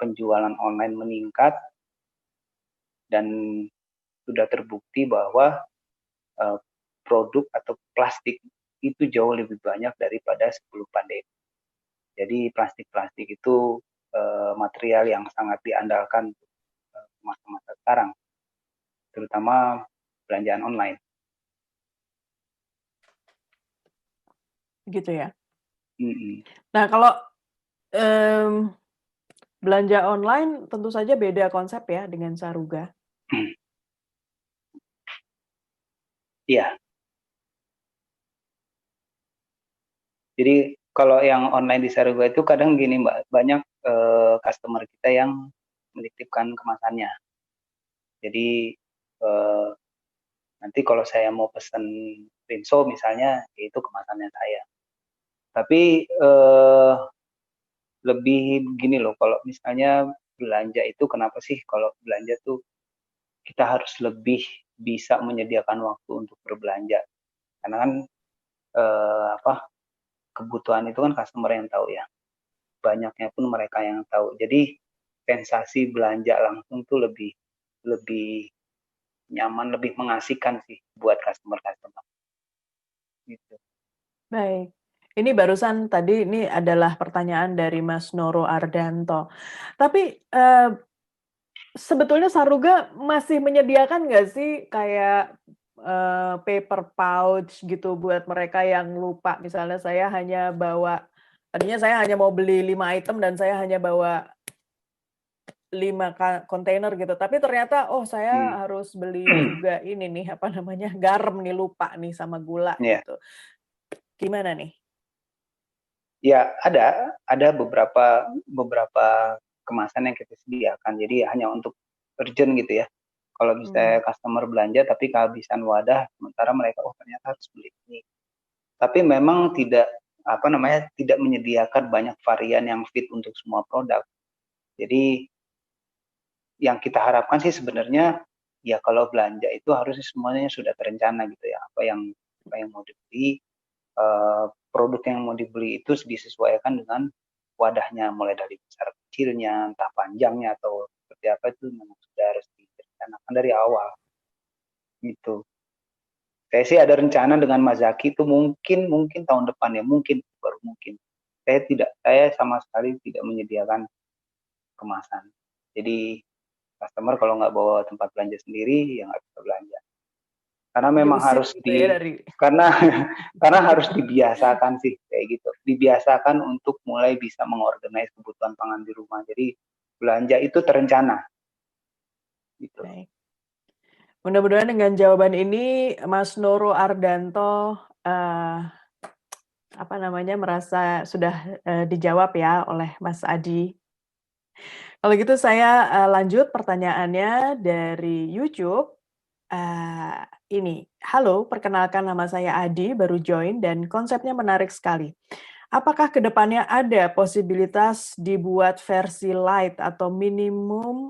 penjualan online meningkat dan sudah terbukti bahwa produk atau plastik itu jauh lebih banyak daripada sebelum pandemi. Jadi plastik-plastik itu material yang sangat diandalkan masa-masa sekarang, terutama belanjaan online. Gitu ya. Nah, kalau belanja online tentu saja beda konsep ya dengan Saruga. Iya. Jadi kalau yang online di Saruga itu kadang gini Mbak, banyak customer kita yang menitipkan kemasannya. Jadi nanti kalau saya mau pesen rinso misalnya, itu kemasannya saya. Tapi lebih begini loh, kalau misalnya belanja itu kenapa sih kalau belanja tuh kita harus lebih bisa menyediakan waktu untuk berbelanja, karena kan kebutuhan itu kan customer yang tahu ya, banyaknya pun mereka yang tahu. Jadi sensasi belanja langsung tuh lebih nyaman, lebih mengasihkan sih buat customer gitu. Baik. Ini barusan tadi ini adalah pertanyaan dari Mas Noro Ardanto. Tapi sebetulnya Saruga masih menyediakan nggak sih kayak paper pouch gitu buat mereka yang lupa. Misalnya tadinya saya hanya mau beli 5 item dan saya hanya bawa 5 kontainer gitu. Tapi ternyata saya harus beli juga ini nih garam nih, lupa nih sama gula gitu. Gimana nih? Ya, ada beberapa kemasan yang kita sediakan. Jadi hanya untuk urgent gitu ya. Kalau misalnya customer belanja tapi kehabisan wadah, sementara mereka ternyata harus beli ini. Tapi memang tidak menyediakan banyak varian yang fit untuk semua produk. Jadi yang kita harapkan sih sebenarnya ya kalau belanja itu harusnya semuanya sudah terencana gitu ya. Apa yang mau dibeli, produk yang mau dibeli itu disesuaikan dengan wadahnya, mulai dari besar kecilnya, entah panjangnya atau seperti apa, itu memang sudah harus direncanakan dari awal gitu. Saya sih ada rencana dengan Mas Zaki itu mungkin tahun depan ya, baru mungkin. Saya sama sekali tidak menyediakan kemasan. Jadi customer kalau nggak bawa tempat belanja sendiri ya nggak bisa belanja. Karena memang harus karena harus dibiasakan sih kayak gitu. Dibiasakan untuk mulai bisa mengorganize kebutuhan pangan di rumah. Jadi belanja itu terencana. Gitu. Baik. Mudah-mudahan dengan jawaban ini Mas Noro Ardanto merasa sudah dijawab ya oleh Mas Adi. Kalau gitu saya lanjut pertanyaannya dari YouTube. Ini, halo, perkenalkan nama saya Adi, baru join dan konsepnya menarik sekali. Apakah kedepannya ada posibilitas dibuat versi light atau minimum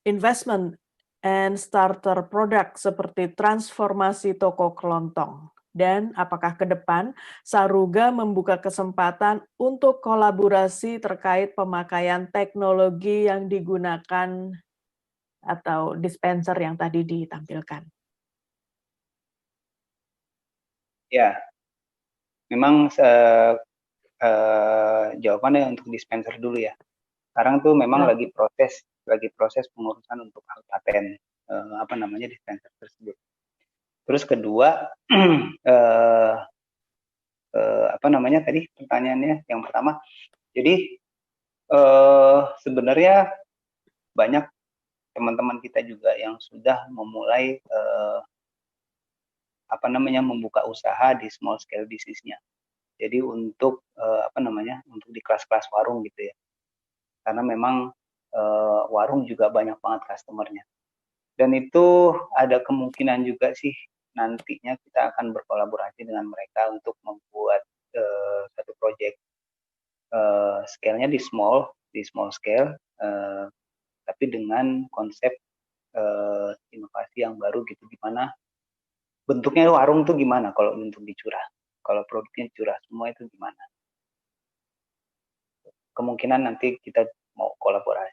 investment and starter product seperti transformasi toko kelontong? Dan apakah ke depan Saruga membuka kesempatan untuk kolaborasi terkait pemakaian teknologi yang digunakan atau dispenser yang tadi ditampilkan? Ya, memang jawabannya untuk dispenser dulu ya. Sekarang tuh memang lagi proses pengurusan untuk hak paten dispenser tersebut. Terus kedua tadi pertanyaannya yang pertama. Jadi sebenarnya banyak teman-teman kita juga yang sudah memulai membuka usaha di small scale business-nya. Jadi untuk untuk di kelas-kelas warung gitu ya. Karena memang warung juga banyak banget customer-nya. Dan itu ada kemungkinan juga sih nantinya kita akan berkolaborasi dengan mereka untuk membuat satu project scale-nya di small scale, tapi dengan konsep inovasi yang baru gitu, gimana bentuknya warung tuh gimana kalau bentuk dicurah, kalau produknya curah semua itu gimana. Kemungkinan nanti kita mau kolaborasi,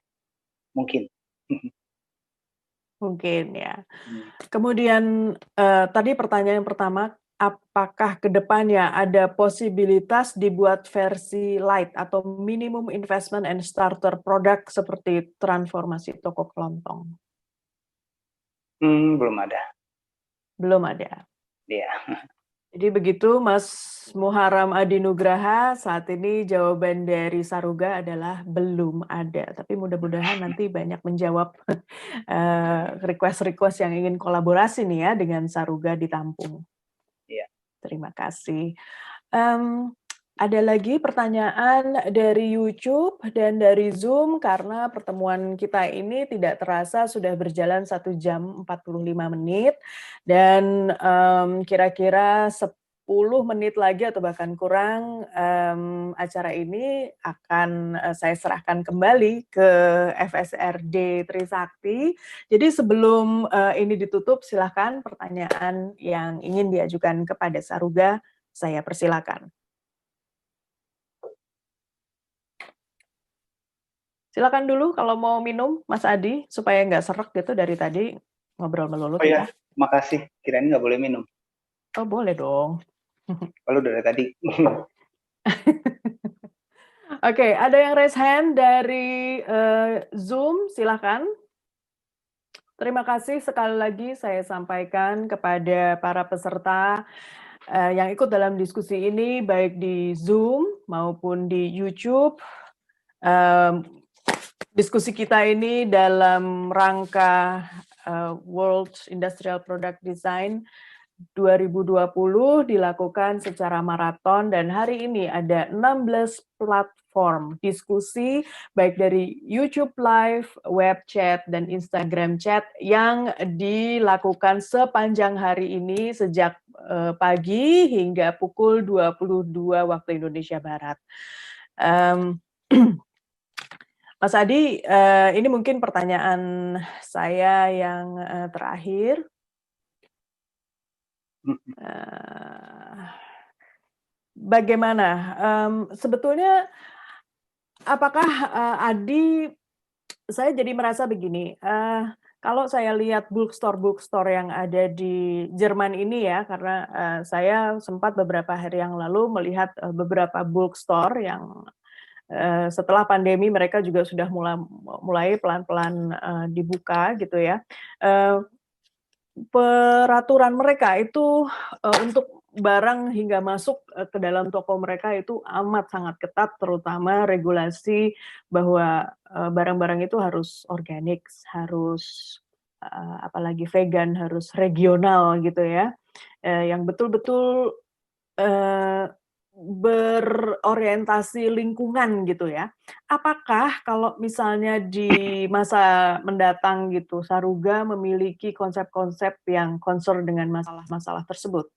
mungkin. Mungkin ya. Kemudian tadi pertanyaan yang pertama, apakah ke depannya ada posibilitas dibuat versi light atau minimum investment and starter product seperti transformasi toko kelontong? Belum ada. Belum ada. Iya. Jadi begitu Mas Muharam Adi Nugraha, saat ini jawaban dari Saruga adalah belum ada. Tapi mudah-mudahan nanti banyak menjawab request-request yang ingin kolaborasi nih ya dengan Saruga ditampung. Iya. Terima kasih. Ada lagi pertanyaan dari YouTube dan dari Zoom karena pertemuan kita ini tidak terasa sudah berjalan 1 jam 45 menit dan kira-kira menit lagi atau bahkan kurang acara ini akan saya serahkan kembali ke FSRD Trisakti. Jadi sebelum ini ditutup, silakan pertanyaan yang ingin diajukan kepada Saruga, saya persilakan. Silakan dulu kalau mau minum, Mas Adi, supaya nggak serak gitu dari tadi ngobrol melulu Oh ya, kita. makasih. Kirain nggak boleh minum. Oh boleh dong. Kalau dari tadi. Oke, ada yang raise hand dari Zoom, silakan. Terima kasih sekali lagi saya sampaikan kepada para peserta yang ikut dalam diskusi ini, baik di Zoom maupun di YouTube. Diskusi kita ini dalam rangka World Industrial Product Design 2020 dilakukan secara maraton dan hari ini ada 16 platform diskusi baik dari YouTube Live, web chat, dan Instagram chat yang dilakukan sepanjang hari ini sejak pagi hingga pukul 22 waktu Indonesia Barat. Mas Adi, ini mungkin pertanyaan saya yang terakhir. Bagaimana sebetulnya apakah Adi, saya jadi merasa begini, kalau saya lihat bookstore yang ada di Jerman ini ya, karena saya sempat beberapa hari yang lalu melihat beberapa bookstore yang setelah pandemi mereka juga sudah mulai pelan-pelan dibuka gitu ya. Peraturan mereka itu untuk barang hingga masuk ke dalam toko mereka itu amat sangat ketat, terutama regulasi bahwa barang-barang itu harus organik, harus apalagi vegan, harus regional gitu ya, yang betul-betul berorientasi lingkungan gitu ya. Apakah kalau misalnya di masa mendatang gitu, Saruga memiliki konsep-konsep yang concern dengan masalah-masalah tersebut?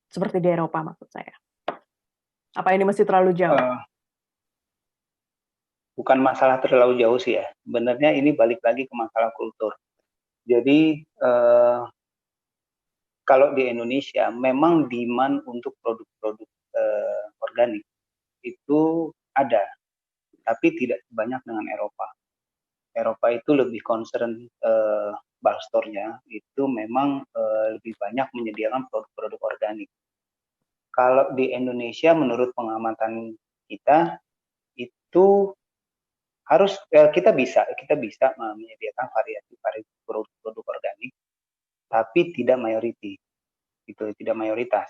Seperti di Eropa maksud saya. Apa ini masih terlalu jauh? Bukan masalah terlalu jauh sih ya. Sebenarnya ini balik lagi ke masalah kultur. Jadi kalau di Indonesia memang demand untuk produk-produk organik itu ada, tapi tidak sebanyak dengan Eropa. Eropa itu lebih concern bulk store-nya itu memang lebih banyak menyediakan produk-produk organik. Kalau di Indonesia menurut pengamatan kita itu harus kita bisa menyediakan variasi produk organik, tapi tidak mayoritas.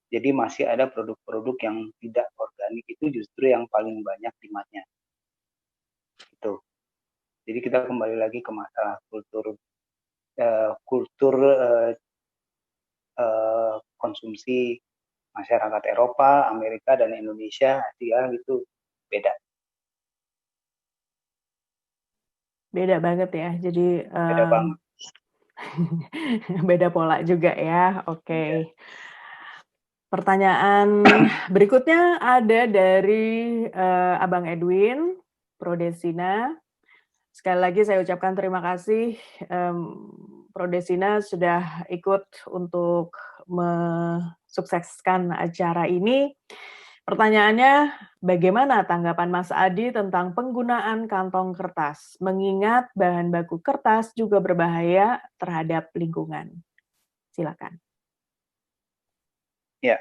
Jadi masih ada produk-produk yang tidak organik itu justru yang paling banyak demand-nya. Itu. Jadi kita kembali lagi ke masalah konsumsi masyarakat Eropa, Amerika, dan Indonesia, Asia gitu beda. Beda banget ya. Jadi Beda banget. beda pola juga ya. Oke. Pertanyaan berikutnya ada dari Abang Edwin, Prodesina. Sekali lagi saya ucapkan terima kasih Prodesina sudah ikut untuk mensukseskan acara ini. Pertanyaannya, bagaimana tanggapan Mas Adi tentang penggunaan kantong kertas, mengingat bahan baku kertas juga berbahaya terhadap lingkungan? Silakan. Ya,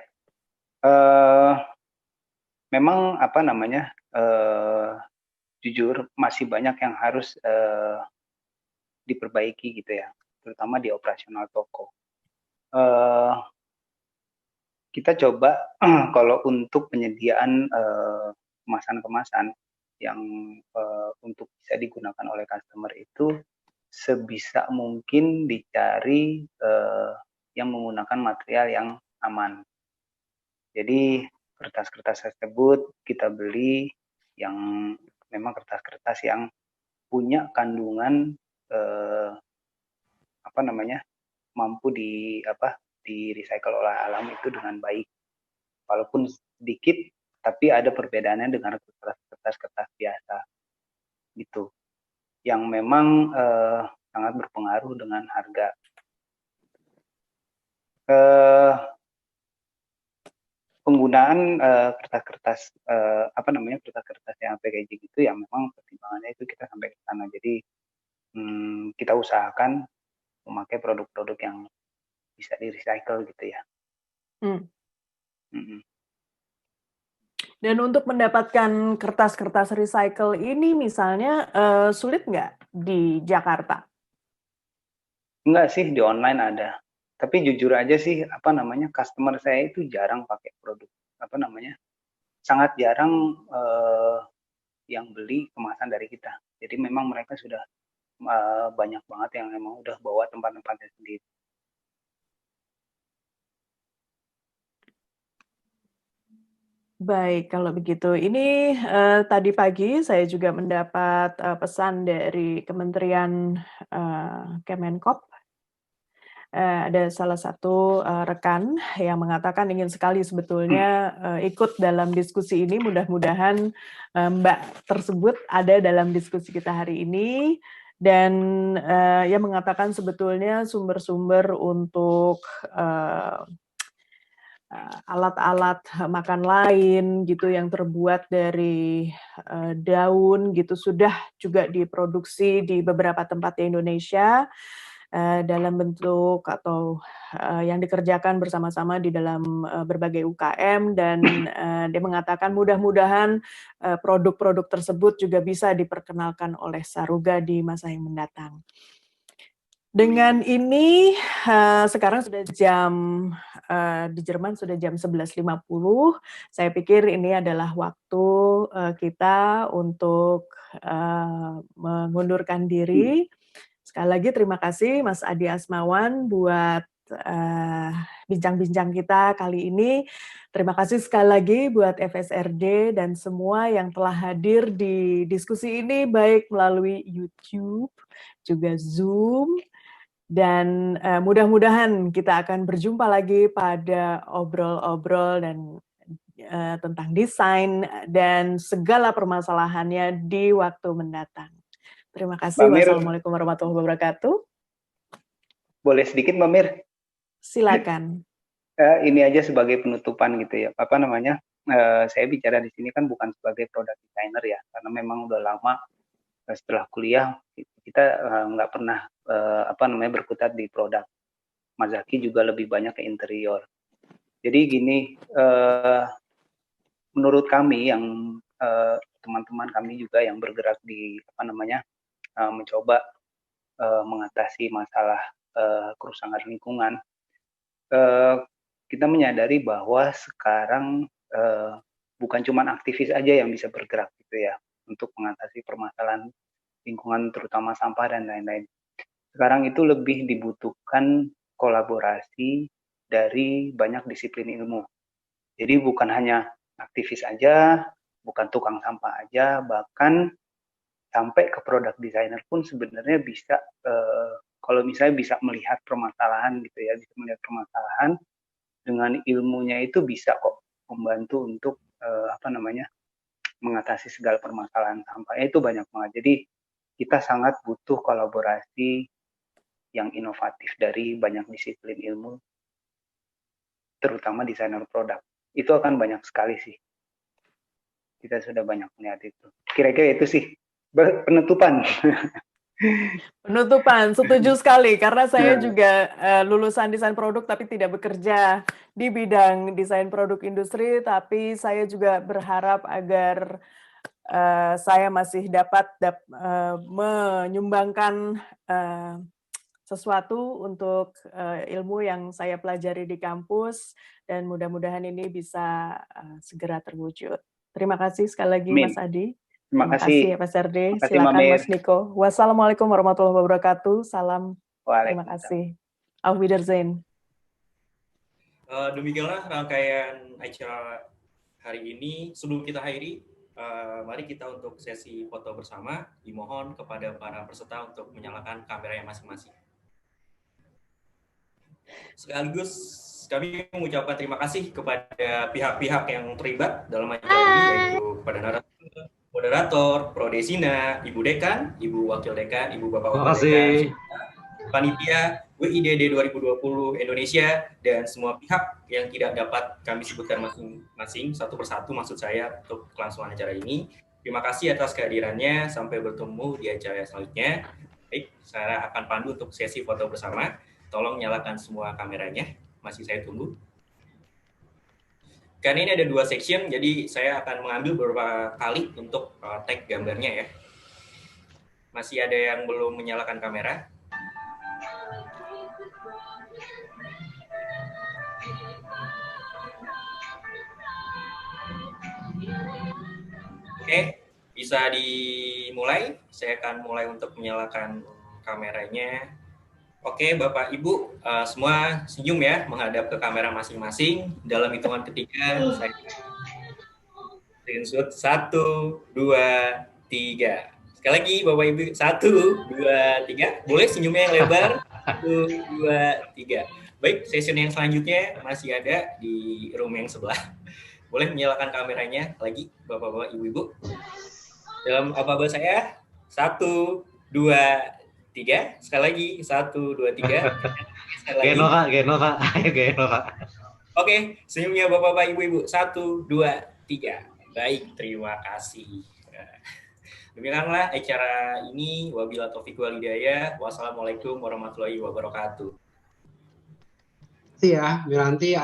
memang jujur masih banyak yang harus diperbaiki gitu ya, terutama di operasional toko. Kita coba kalau untuk penyediaan kemasan-kemasan yang untuk bisa digunakan oleh customer itu sebisa mungkin dicari yang menggunakan material yang aman. Jadi kertas-kertas tersebut kita beli yang memang kertas-kertas yang punya kandungan mampu di recycle oleh alam itu dengan baik. Walaupun sedikit, tapi ada perbedaannya dengan kertas biasa gitu, yang memang sangat berpengaruh dengan harga. Penggunaan kertas-kertas kertas-kertas yang packaging itu ya memang pertimbangannya itu kita sampai ke sana. Jadi kita usahakan memakai produk-produk yang bisa di recycle gitu ya. Dan untuk mendapatkan kertas-kertas recycle ini misalnya sulit nggak di Jakarta? Enggak sih, di online ada. Tapi jujur aja sih, customer saya itu jarang pakai produk, sangat jarang yang beli kemasan dari kita. Jadi memang mereka sudah banyak banget yang memang udah bawa tempat-tempatnya sendiri. Baik, kalau begitu. Ini tadi pagi saya juga mendapat pesan dari Kementerian Kemenkop. Ada salah satu rekan yang mengatakan ingin sekali sebetulnya ikut dalam diskusi ini. Mudah-mudahan Mbak tersebut ada dalam diskusi kita hari ini. Dan ia mengatakan sebetulnya sumber-sumber untuk alat-alat makan lain gitu yang terbuat dari daun gitu sudah juga diproduksi di beberapa tempat di Indonesia dalam bentuk atau yang dikerjakan bersama-sama di dalam berbagai UKM, dan dia mengatakan mudah-mudahan produk-produk tersebut juga bisa diperkenalkan oleh Saruga di masa yang mendatang. Dengan ini sekarang sudah di Jerman sudah jam 11.50. Saya pikir ini adalah waktu kita untuk mengundurkan diri. Sekali lagi terima kasih Mas Adi Asmawan buat bincang-bincang kita kali ini. Terima kasih sekali lagi buat FSRD dan semua yang telah hadir di diskusi ini, baik melalui YouTube, juga Zoom. Dan mudah-mudahan kita akan berjumpa lagi pada obrol-obrol dan tentang desain dan segala permasalahannya di waktu mendatang. Terima kasih. Wassalamualaikum warahmatullahi wabarakatuh. Boleh sedikit, Mbak Mir? Silakan. Ini aja sebagai penutupan gitu ya. Saya bicara di sini kan bukan sebagai product designer ya, karena memang udah lama setelah kuliah kita nggak pernah berkutat di produk. Mas Zaki juga lebih banyak ke interior. Jadi gini, menurut kami yang teman-teman kami juga yang bergerak di mencoba mengatasi masalah kerusakan lingkungan, kita menyadari bahwa sekarang bukan cuma aktivis aja yang bisa bergerak gitu ya untuk mengatasi permasalahan lingkungan terutama sampah dan lain-lain. Sekarang itu lebih dibutuhkan kolaborasi dari banyak disiplin ilmu. Jadi bukan hanya aktivis aja, bukan tukang sampah aja, bahkan sampai ke product designer pun sebenarnya bisa, kalau misalnya bisa melihat permasalahan gitu ya, bisa melihat permasalahan dengan ilmunya itu bisa kok membantu untuk mengatasi segala permasalahan sampahnya itu banyak banget. Jadi kita sangat butuh kolaborasi yang inovatif dari banyak disiplin ilmu, terutama desainer produk. Itu akan banyak sekali sih. Kita sudah banyak melihat itu. Kira-kira itu sih penutupan. Penutupan, setuju sekali karena saya juga lulusan desain produk tapi tidak bekerja di bidang desain produk industri, tapi saya juga berharap agar saya masih dapat menyumbangkan sesuatu untuk ilmu yang saya pelajari di kampus, dan mudah-mudahan ini bisa segera terwujud. Terima kasih sekali lagi Mas Adi. Terima kasih Pak Serdi. Silakan Mas Niko. Wassalamualaikum warahmatullahi wabarakatuh. Salam. Terima kasih. Auf Wiedersehen. Demikianlah rangkaian acara hari ini. Sebelum kita akhiri, mari kita untuk sesi foto bersama. Dimohon kepada para peserta untuk menyalakan kameranya masing-masing. Sekaligus kami mengucapkan terima kasih kepada pihak-pihak yang terlibat dalam acara ini, yaitu kepada narasumber, moderator, Prodesina, Ibu Dekan, Ibu Wakil Dekan, Ibu Bapak Terima Wakil Dekan, kasih. panitia WIDD 2020 Indonesia, dan semua pihak yang tidak dapat kami sebutkan masing-masing satu persatu, maksud saya, untuk kelangsungan acara ini. Terima kasih atas kehadirannya. Sampai bertemu di acara selanjutnya. Baik, saya akan pandu untuk sesi foto bersama. Tolong nyalakan semua kameranya. Masih saya tunggu. Karena ini ada 2 section, jadi saya akan mengambil beberapa kali untuk tag gambarnya ya. Masih ada yang belum menyalakan kamera? Oke, bisa dimulai. Saya akan mulai untuk menyalakan kameranya. Oke, Bapak Ibu, semua senyum ya, menghadap ke kamera masing-masing. Dalam hitungan ketiga, saya screenshot 1, 2, 3. Sekali lagi, Bapak Ibu, 1, 2, 3. Boleh senyumnya yang lebar? 1, 2, 3. Baik, session yang selanjutnya masih ada di room yang sebelah. Boleh menyalakan kameranya lagi, Bapak-Bapak, Ibu-Ibu. Dalam apa-apa saya, 1, 2, 3. Sekali lagi, 1, 2, 3. Sekali lagi. Geno kak. Ayo geno kak. Oke, senyumnya Bapak-Bapak, Ibu-Ibu. 1, 2, 3. Baik, terima kasih. Demikianlah acara ini. Wabillahi taufiq wal hidayah. Wassalamualaikum warahmatullahi wabarakatuh. Ya, Miranti